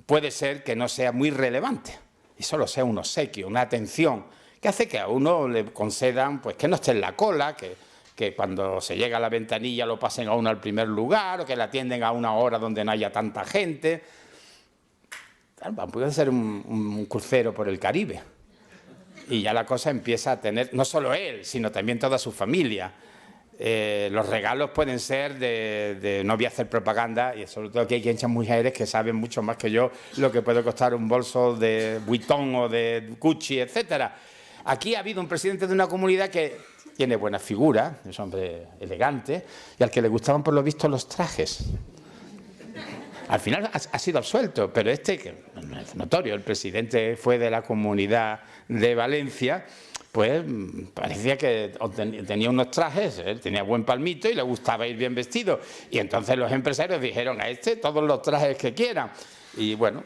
S3: puede ser que no sea muy relevante y solo sea un obsequio, una atención, que hace que a uno le concedan pues, que no esté en la cola, que cuando se llega a la ventanilla lo pasen a uno al primer lugar o que la atienden a una hora donde no haya tanta gente. Puede ser un crucero por el Caribe y ya la cosa empieza a tener, no solo él, sino también toda su familia. Los regalos pueden ser no voy a hacer propaganda, y sobre todo que hay muchas mujeres que saben mucho más que yo lo que puede costar un bolso de Vuitton o de Gucci, etcétera. Aquí ha habido un presidente de una comunidad que tiene buena figura, es un hombre elegante, y al que le gustaban por lo visto los trajes. Al final ha sido absuelto, pero que no es notorio, el presidente fue de la Comunidad de Valencia, pues parecía que tenía unos trajes, él tenía buen palmito y le gustaba ir bien vestido. Y entonces los empresarios dijeron a todos los trajes que quieran. Y bueno,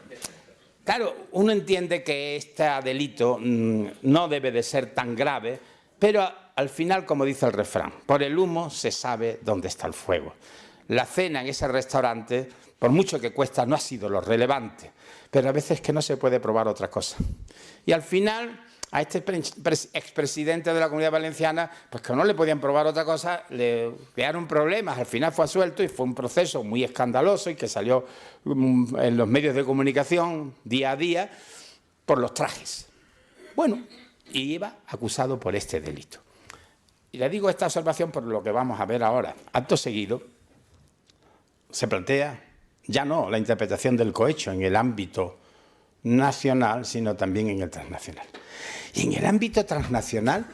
S3: claro, uno entiende que este delito no debe de ser tan grave, pero al final, como dice el refrán, por el humo se sabe dónde está el fuego. La cena en ese restaurante, por mucho que cuesta, no ha sido lo relevante, pero a veces que no se puede probar otra cosa. Y al final, a este expresidente de la Comunidad Valenciana, pues que no le podían probar otra cosa, le crearon problemas, al final fue absuelto y fue un proceso muy escandaloso y que salió en los medios de comunicación día a día por los trajes. Bueno, y iba acusado por este delito. Y le digo esta observación por lo que vamos a ver ahora. Acto seguido, se plantea ya no la interpretación del cohecho en el ámbito nacional, sino también en el transnacional. Y en el ámbito transnacional,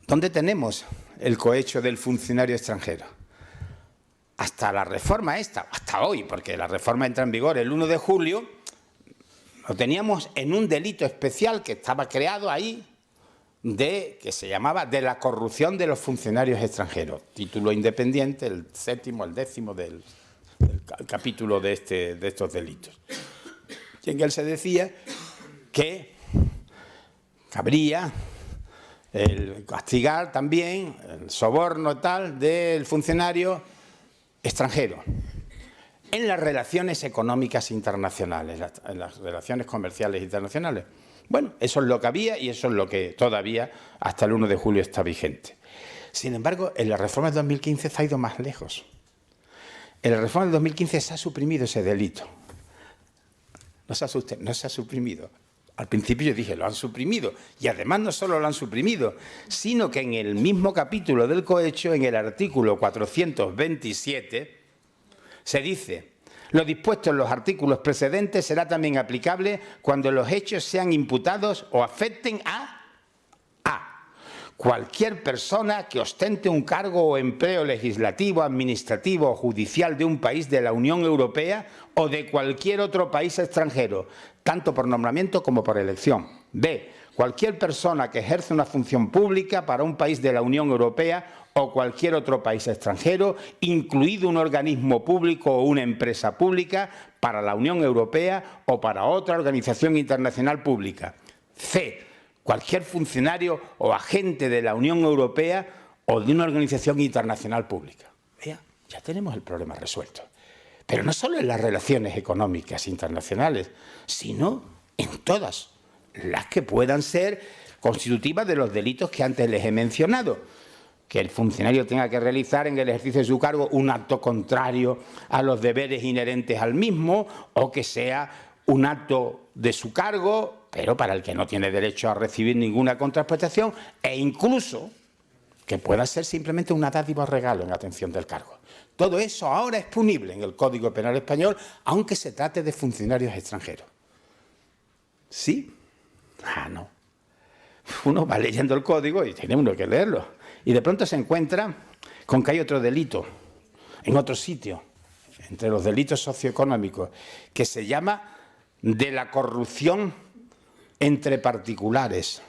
S3: ¿dónde tenemos el cohecho del funcionario extranjero? Hasta la reforma esta, hasta hoy, porque la reforma entra en vigor el 1 de julio, Lo teníamos en un delito especial que estaba creado ahí, que se llamaba de la corrupción de los funcionarios extranjeros. Título independiente, el 7º, el 10º del capítulo de estos delitos. Y en él se decía que cabría el castigar también el soborno tal del funcionario extranjero en las relaciones económicas internacionales, en las relaciones comerciales internacionales. Bueno, eso es lo que había y eso es lo que todavía hasta el 1 de julio está vigente. Sin embargo, en la reforma de 2015 se ha ido más lejos. En la reforma de 2015 se ha suprimido ese delito. No se asuste, no se ha suprimido. Al principio yo dije, lo han suprimido. Y además no solo lo han suprimido, sino que en el mismo capítulo del cohecho, en el artículo 427, se dice: lo dispuesto en los artículos precedentes será también aplicable cuando los hechos sean imputados o afecten a cualquier persona que ostente un cargo o empleo legislativo, administrativo o judicial de un país de la Unión Europea o de cualquier otro país extranjero, tanto por nombramiento como por elección. B. Cualquier persona que ejerce una función pública para un país de la Unión Europea o cualquier otro país extranjero, incluido un organismo público o una empresa pública para la Unión Europea o para otra organización internacional pública. C. Cualquier funcionario o agente de la Unión Europea o de una organización internacional pública. Vea, ya tenemos el problema resuelto. Pero no solo en las relaciones económicas internacionales, sino en todas las que puedan ser constitutivas de los delitos que antes les he mencionado. Que el funcionario tenga que realizar en el ejercicio de su cargo un acto contrario a los deberes inherentes al mismo, o que sea un acto de su cargo, pero para el que no tiene derecho a recibir ninguna contraprestación, e incluso que pueda ser simplemente una dádiva o regalo en atención del cargo. Todo eso ahora es punible en el Código Penal español, aunque se trate de funcionarios extranjeros. ¿Sí? Ah, no. Uno va leyendo el código y tiene uno que leerlo. Y de pronto se encuentra con que hay otro delito en otro sitio, entre los delitos socioeconómicos, que se llama de la corrupción entre particulares,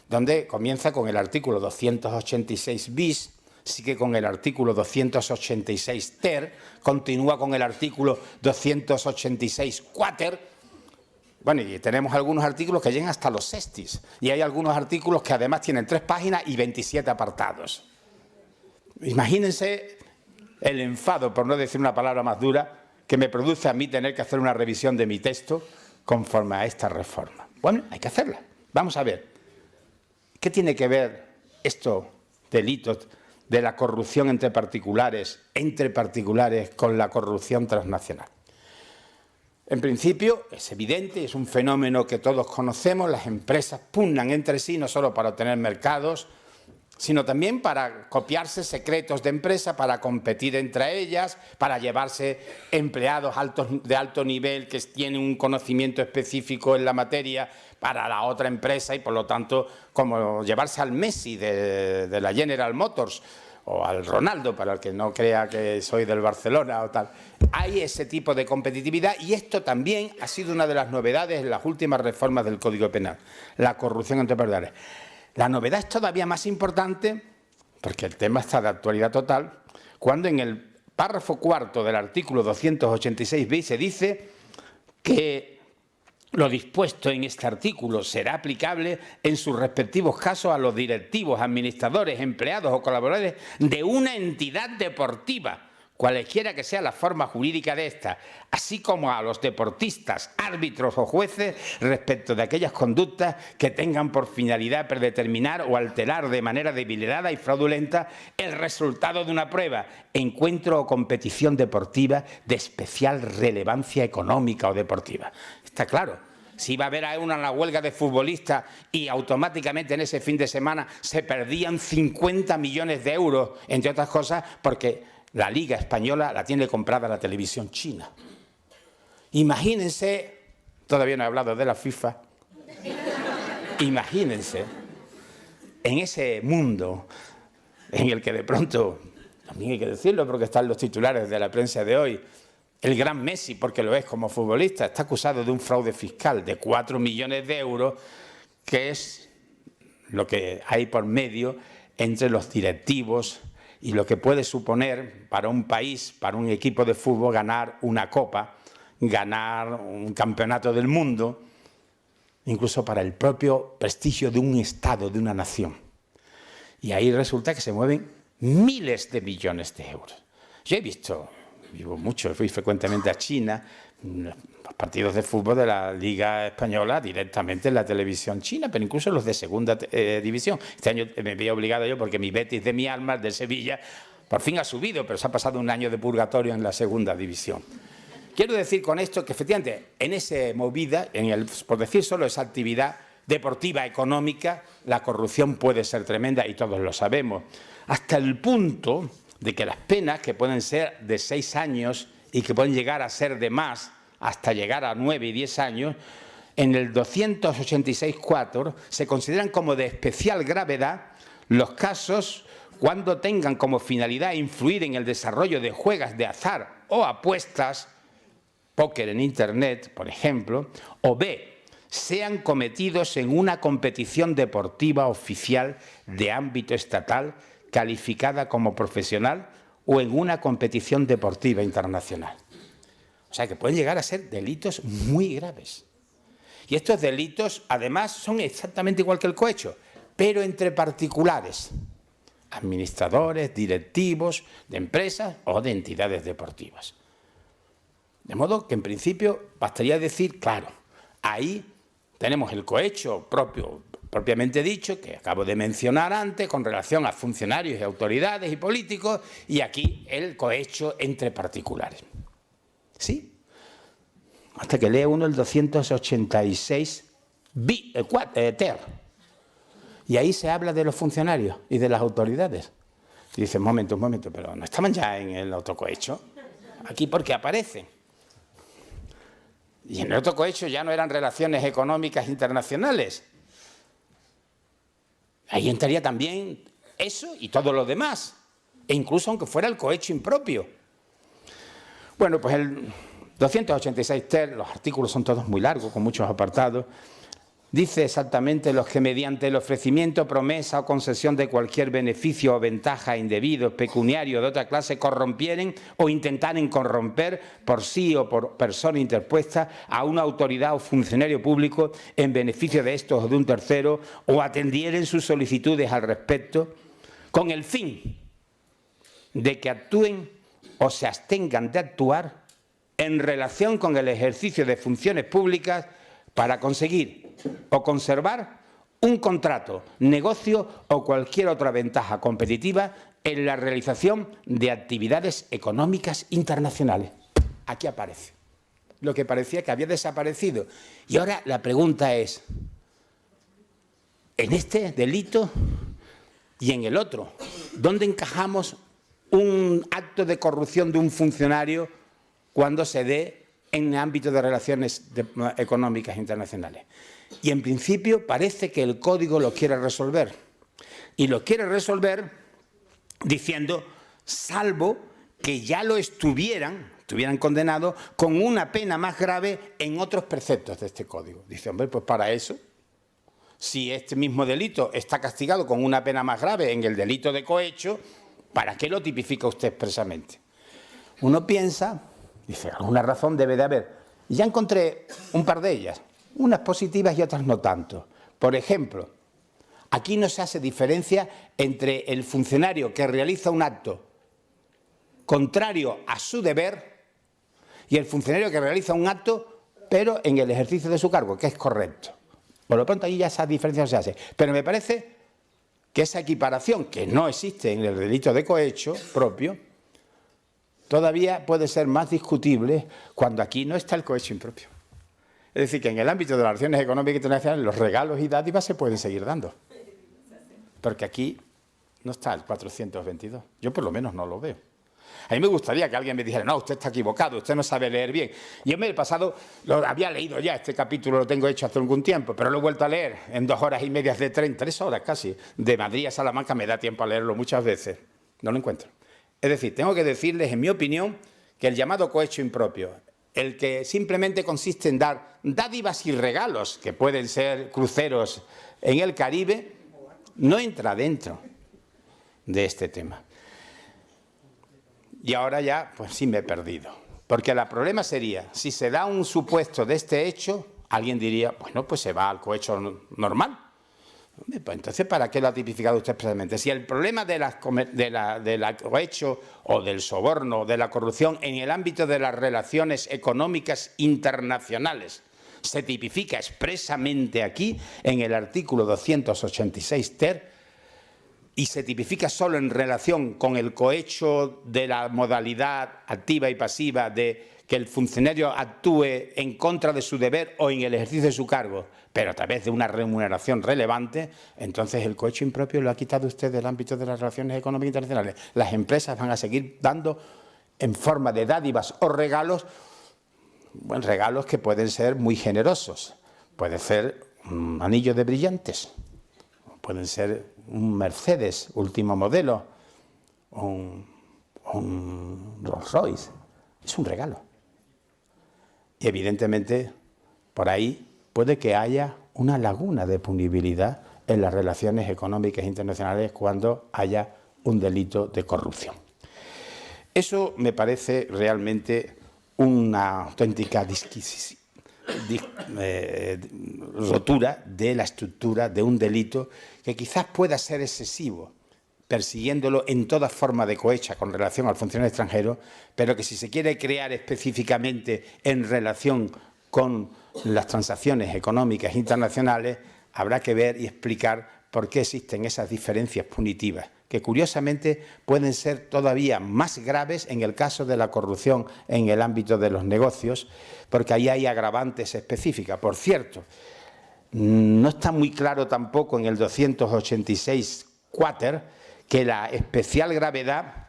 S3: donde comienza con el artículo 286 bis, sigue con el artículo 286 ter, continúa con el artículo 286 quater. Bueno, y tenemos algunos artículos que llegan hasta los sextis, y hay algunos artículos que además tienen 3 páginas y 27 apartados. Imagínense el enfado, por no decir una palabra más dura, que me produce a mí tener que hacer una revisión de mi texto conforme a esta reforma. Bueno, hay que hacerla. Vamos a ver, ¿qué tiene que ver estos delitos de la corrupción entre particulares con la corrupción transnacional? En principio, es evidente, es un fenómeno que todos conocemos, las empresas pugnan entre sí no solo para obtener mercados, sino también para copiarse secretos de empresa, para competir entre ellas, para llevarse empleados de alto nivel que tienen un conocimiento específico en la materia para la otra empresa y, por lo tanto, como llevarse al Messi de la General Motors o al Ronaldo, para el que no crea que soy del Barcelona o tal. Hay ese tipo de competitividad y esto también ha sido una de las novedades en las últimas reformas del Código Penal, la corrupción entre particulares. La novedad es todavía más importante, porque el tema está de actualidad total, cuando en el párrafo cuarto del artículo 286 bis se dice que lo dispuesto en este artículo será aplicable en sus respectivos casos a los directivos, administradores, empleados o colaboradores de una entidad deportiva, cualesquiera que sea la forma jurídica de esta, así como a los deportistas, árbitros o jueces respecto de aquellas conductas que tengan por finalidad predeterminar o alterar de manera deliberada y fraudulenta el resultado de una prueba, encuentro o competición deportiva de especial relevancia económica o deportiva. Está claro. Si iba a haber una huelga de futbolistas y automáticamente en ese fin de semana se perdían 50 millones de euros, entre otras cosas, porque la Liga Española la tiene comprada la televisión china. Imagínense, todavía no he hablado de la FIFA, imagínense en ese mundo en el que de pronto, también hay que decirlo porque están los titulares de la prensa de hoy, El gran Messi, porque lo es como futbolista, está acusado de un fraude fiscal de 4 millones de euros, que es lo que hay por medio entre los directivos y lo que puede suponer para un país, para un equipo de fútbol, ganar una copa, ganar un campeonato del mundo, incluso para el propio prestigio de un Estado, de una nación. Y ahí resulta que se mueven miles de millones de euros. Yo he visto, vivo mucho, fui frecuentemente a China, los partidos de fútbol de la Liga Española directamente en la televisión china, pero incluso los de segunda división. Este año me vi obligado yo porque mi Betis de mi alma, el de Sevilla, por fin ha subido, pero se ha pasado un año de purgatorio en la segunda división. Quiero decir con esto que efectivamente en esa movida, por decir solo esa actividad deportiva, económica, la corrupción puede ser tremenda y todos lo sabemos, hasta el punto de que las penas, que pueden ser de 6 años y que pueden llegar a ser de más, hasta llegar a 9 y 10 años, en el 286.4 se consideran como de especial gravedad los casos cuando tengan como finalidad influir en el desarrollo de juegos de azar o apuestas, póker en Internet, por ejemplo, o B, sean cometidos en una competición deportiva oficial de ámbito estatal calificada como profesional o en una competición deportiva internacional. O sea, que pueden llegar a ser delitos muy graves. Y estos delitos, además, son exactamente igual que el cohecho, pero entre particulares, administradores, directivos de empresas o de entidades deportivas. De modo que, en principio, bastaría decir, claro, ahí tenemos el cohecho propiamente dicho, que acabo de mencionar antes, con relación a funcionarios y autoridades y políticos, y aquí el cohecho entre particulares. ¿Sí? Hasta que lee uno el 286 ter. Y ahí se habla de los funcionarios y de las autoridades. Y dice, un momento, pero ¿no estaban ya en el otro cohecho? Aquí porque aparece. Y en el otro cohecho ya no eran relaciones económicas internacionales. Ahí entraría también eso y todo lo demás. E incluso aunque fuera el cohecho impropio. Bueno, pues el 286 ter, los artículos son todos muy largos, con muchos apartados, dice exactamente los que mediante el ofrecimiento, promesa o concesión de cualquier beneficio o ventaja indebido, pecuniario de otra clase, corrompieren o intentaren corromper por sí o por persona interpuesta a una autoridad o funcionario público en beneficio de estos o de un tercero, o atendieren sus solicitudes al respecto, con el fin de que actúen o se abstengan de actuar en relación con el ejercicio de funciones públicas para conseguir o conservar un contrato, negocio o cualquier otra ventaja competitiva en la realización de actividades económicas internacionales. Aquí aparece lo que parecía que había desaparecido. Y ahora la pregunta es, en este delito y en el otro, ¿dónde encajamos un acto de corrupción de un funcionario cuando se dé en el ámbito de relaciones económicas internacionales? Y en principio parece que el Código lo quiere resolver. Y lo quiere resolver diciendo, salvo que ya lo estuvieran condenados con una pena más grave en otros preceptos de este Código. Dice, hombre, pues para eso, si este mismo delito está castigado con una pena más grave en el delito de cohecho, ¿para qué lo tipifica usted expresamente? Uno piensa, dice, alguna razón debe de haber. Y ya encontré un par de ellas, unas positivas y otras no tanto. Por ejemplo, aquí no se hace diferencia entre el funcionario que realiza un acto contrario a su deber y el funcionario que realiza un acto, pero en el ejercicio de su cargo, que es correcto. Por lo pronto, ahí ya esa diferencia no se hace. Pero me parece que esa equiparación, que no existe en el delito de cohecho propio, todavía puede ser más discutible cuando aquí no está el cohecho impropio. Es decir, que en el ámbito de las relaciones económicas internacionales los regalos y dádivas se pueden seguir dando. Porque aquí no está el 422. Yo por lo menos no lo veo. A mí me gustaría que alguien me dijera, no, usted está equivocado, usted no sabe leer bien. Yo me he pasado, lo había leído ya, este capítulo lo tengo hecho hace algún tiempo, pero lo he vuelto a leer en 2 horas y media de tren, 3 horas casi. De Madrid a Salamanca me da tiempo a leerlo muchas veces. No lo encuentro. Es decir, tengo que decirles, en mi opinión, que el llamado cohecho impropio, el que simplemente consiste en dar dádivas y regalos, que pueden ser cruceros en el Caribe, no entra dentro de este tema. Y ahora ya, pues sí me he perdido. Porque el problema sería, si se da un supuesto de este hecho, alguien diría, bueno, pues se va al cohecho normal. Pues entonces, ¿para qué lo ha tipificado usted expresamente? Si el problema del cohecho o del soborno o de la corrupción en el ámbito de las relaciones económicas internacionales se tipifica expresamente aquí, en el artículo 286 ter, y se tipifica solo en relación con el cohecho de la modalidad activa y pasiva de que el funcionario actúe en contra de su deber o en el ejercicio de su cargo, pero a través de una remuneración relevante, entonces el cohecho impropio lo ha quitado usted del ámbito de las relaciones económicas internacionales. Las empresas van a seguir dando en forma de dádivas o regalos, bueno, regalos que pueden ser muy generosos. Puede ser un anillo de brillantes, pueden ser un Mercedes último modelo, un Rolls Royce. Es un regalo. Y evidentemente, por ahí puede que haya una laguna de punibilidad en las relaciones económicas internacionales cuando haya un delito de corrupción. Eso me parece realmente una auténtica rotura de la estructura de un delito que quizás pueda ser excesivo, persiguiéndolo en toda forma de cohecha con relación al funcionario extranjero, pero que si se quiere crear específicamente en relación con las transacciones económicas internacionales, habrá que ver y explicar por qué existen esas diferencias punitivas, que curiosamente pueden ser todavía más graves en el caso de la corrupción en el ámbito de los negocios, porque ahí hay agravantes específicas. Por cierto, no está muy claro tampoco en el 286 quater que la especial gravedad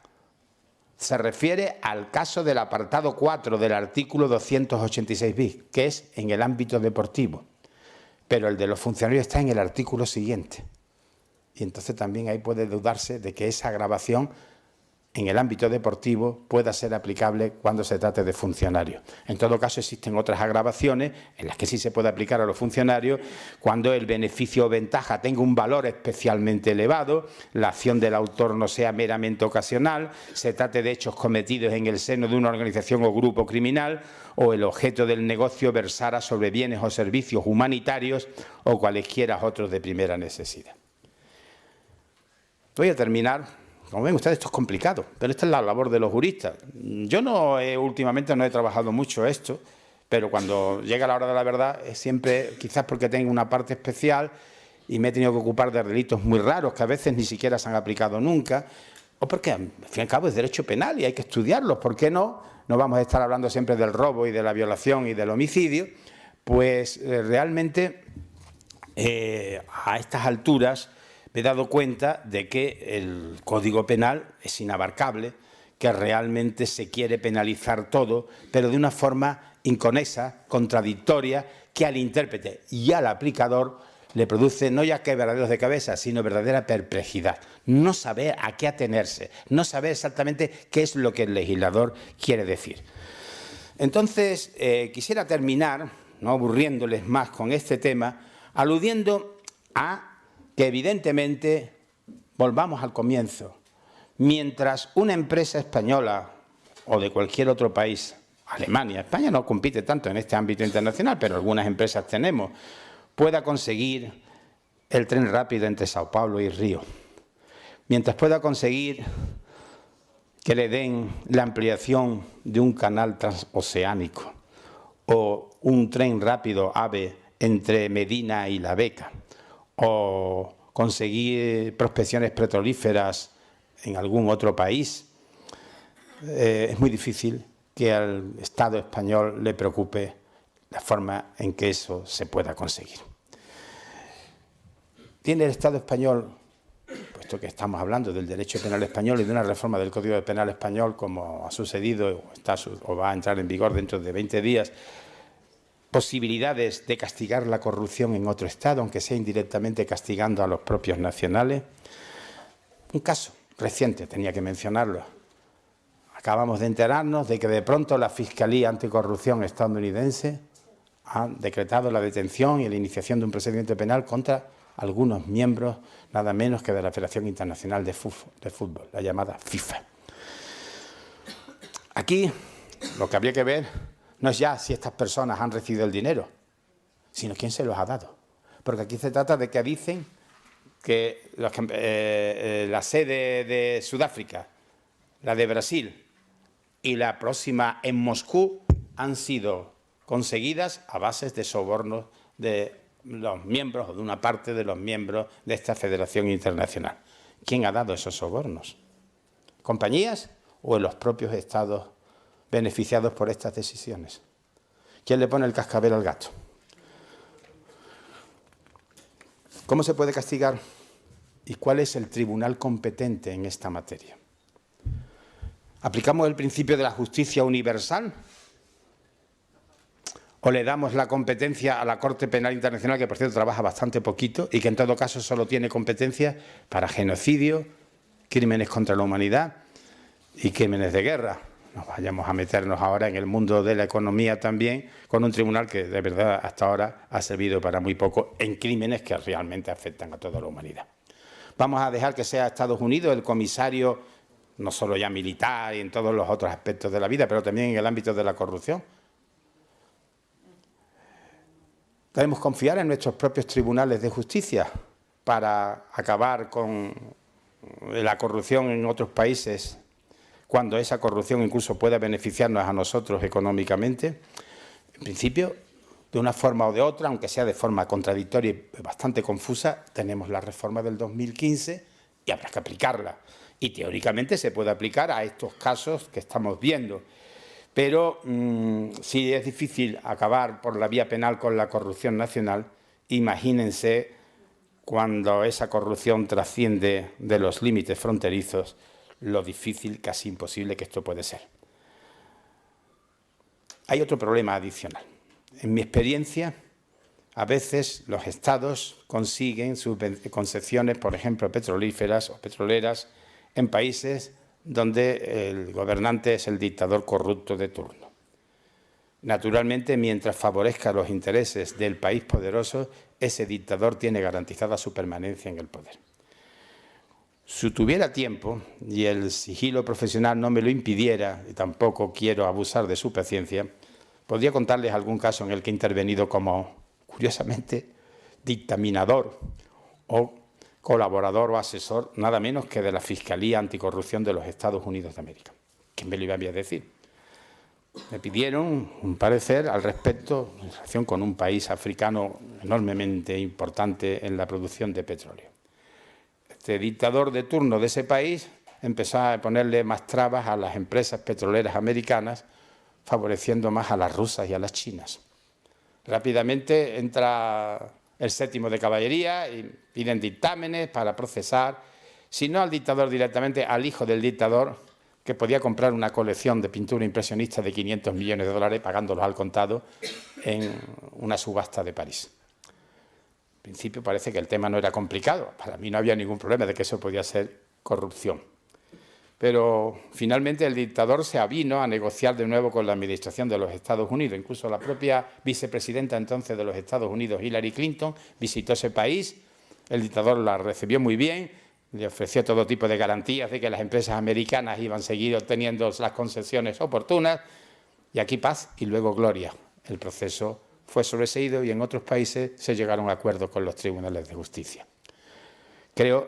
S3: se refiere al caso del apartado 4 del artículo 286 bis, que es en el ámbito deportivo, pero el de los funcionarios está en el artículo siguiente. Y entonces también ahí puede dudarse de que esa agravación en el ámbito deportivo pueda ser aplicable cuando se trate de funcionarios. En todo caso, existen otras agravaciones en las que sí se puede aplicar a los funcionarios cuando el beneficio o ventaja tenga un valor especialmente elevado, la acción del autor no sea meramente ocasional, se trate de hechos cometidos en el seno de una organización o grupo criminal, o el objeto del negocio versara sobre bienes o servicios humanitarios o cualesquiera otros de primera necesidad. Voy a terminar. Como ven ustedes, esto es complicado, pero esta es la labor de los juristas. Yo últimamente no he trabajado mucho esto, pero cuando llega la hora de la verdad es siempre, quizás porque tengo una parte especial y me he tenido que ocupar de delitos muy raros que a veces ni siquiera se han aplicado nunca, o porque, al fin y al cabo, es derecho penal y hay que estudiarlos. ¿Por qué no? No vamos a estar hablando siempre del robo y de la violación y del homicidio. Pues realmente a estas alturas me he dado cuenta de que el Código Penal es inabarcable, que realmente se quiere penalizar todo, pero de una forma inconesa, contradictoria, que al intérprete y al aplicador le produce no ya quebraderos de cabeza, sino verdadera perplejidad. No saber a qué atenerse, no saber exactamente qué es lo que el legislador quiere decir. Entonces, quisiera terminar, no aburriéndoles más con este tema, aludiendo a que evidentemente, volvamos al comienzo, mientras una empresa española o de cualquier otro país, Alemania, España no compite tanto en este ámbito internacional, pero algunas empresas tenemos, pueda conseguir el tren rápido entre Sao Paulo y Río, mientras pueda conseguir que le den la ampliación de un canal transoceánico o un tren rápido AVE entre Medina y La Beca, o conseguir prospecciones petrolíferas en algún otro país, es muy difícil que al Estado español le preocupe la forma en que eso se pueda conseguir. ¿Tiene el Estado español, puesto que estamos hablando del derecho penal español y de una reforma del Código Penal español, como ha sucedido o va a entrar en vigor dentro de 20 días, posibilidades de castigar la corrupción en otro Estado, aunque sea indirectamente castigando a los propios nacionales? Un caso reciente, tenía que mencionarlo. Acabamos de enterarnos de que de pronto la Fiscalía Anticorrupción estadounidense ha decretado la detención y la iniciación de un procedimiento penal contra algunos miembros, nada menos que de la Federación Internacional de Fútbol, la llamada FIFA. Aquí lo que habría que ver no es ya si estas personas han recibido el dinero, sino quién se los ha dado. Porque aquí se trata de que dicen que la sede de Sudáfrica, la de Brasil y la próxima en Moscú han sido conseguidas a bases de sobornos de los miembros o de una parte de los miembros de esta Federación Internacional. ¿Quién ha dado esos sobornos? ¿Compañías o los propios estados beneficiados por estas decisiones? ¿Quién le pone el cascabel al gato? ¿Cómo se puede castigar? ¿Y cuál es el tribunal competente en esta materia? ¿Aplicamos el principio de la justicia universal? ¿O le damos la competencia a la Corte Penal Internacional, que por cierto trabaja bastante poquito y que en todo caso solo tiene competencia para genocidio, crímenes contra la humanidad y crímenes de guerra? No vayamos a meternos ahora en el mundo de la economía también, con un tribunal que de verdad hasta ahora ha servido para muy poco en crímenes que realmente afectan a toda la humanidad. Vamos a dejar que sea Estados Unidos el comisario, no solo ya militar y en todos los otros aspectos de la vida, pero también en el ámbito de la corrupción. Debemos confiar en nuestros propios tribunales de justicia para acabar con la corrupción en otros países, cuando esa corrupción incluso pueda beneficiarnos a nosotros económicamente. En principio, de una forma o de otra, aunque sea de forma contradictoria y bastante confusa, tenemos la reforma del 2015 y habrá que aplicarla. Y teóricamente se puede aplicar a estos casos que estamos viendo. Pero si es difícil acabar por la vía penal con la corrupción nacional, imagínense cuando esa corrupción trasciende de los límites fronterizos, lo difícil, casi imposible que esto puede ser. Hay otro problema adicional. En mi experiencia, a veces los estados consiguen concesiones, por ejemplo, petrolíferas o petroleras, en países donde el gobernante es el dictador corrupto de turno. Naturalmente, mientras favorezca los intereses del país poderoso, ese dictador tiene garantizada su permanencia en el poder. Si tuviera tiempo y el sigilo profesional no me lo impidiera, y tampoco quiero abusar de su paciencia, podría contarles algún caso en el que he intervenido como, curiosamente, dictaminador o colaborador o asesor, nada menos que de la Fiscalía Anticorrupción de los Estados Unidos de América. ¿Quién me lo iba a decir? Me pidieron un parecer al respecto en relación con un país africano enormemente importante en la producción de petróleo. Este dictador de turno de ese país empezó a ponerle más trabas a las empresas petroleras americanas, favoreciendo más a las rusas y a las chinas. Rápidamente entra el 7º de caballería y piden dictámenes para procesar, si no al dictador directamente, al hijo del dictador, que podía comprar una colección de pintura impresionista de 500 millones de dólares, pagándolos al contado, en una subasta de París. En principio parece que el tema no era complicado, para mí no había ningún problema de que eso podía ser corrupción. Pero finalmente el dictador se avino a negociar de nuevo con la administración de los Estados Unidos. Incluso la propia vicepresidenta entonces de los Estados Unidos, Hillary Clinton, visitó ese país. El dictador la recibió muy bien, le ofreció todo tipo de garantías de que las empresas americanas iban a seguir obteniendo las concesiones oportunas. Y aquí paz y luego gloria. El proceso fue sobreseído y en otros países se llegaron a acuerdos con los tribunales de justicia. Creo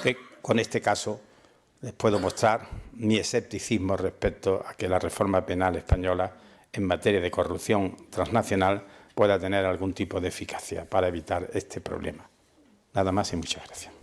S3: que con este caso les puedo mostrar mi escepticismo respecto a que la reforma penal española en materia de corrupción transnacional pueda tener algún tipo de eficacia para evitar este problema. Nada más y muchas gracias.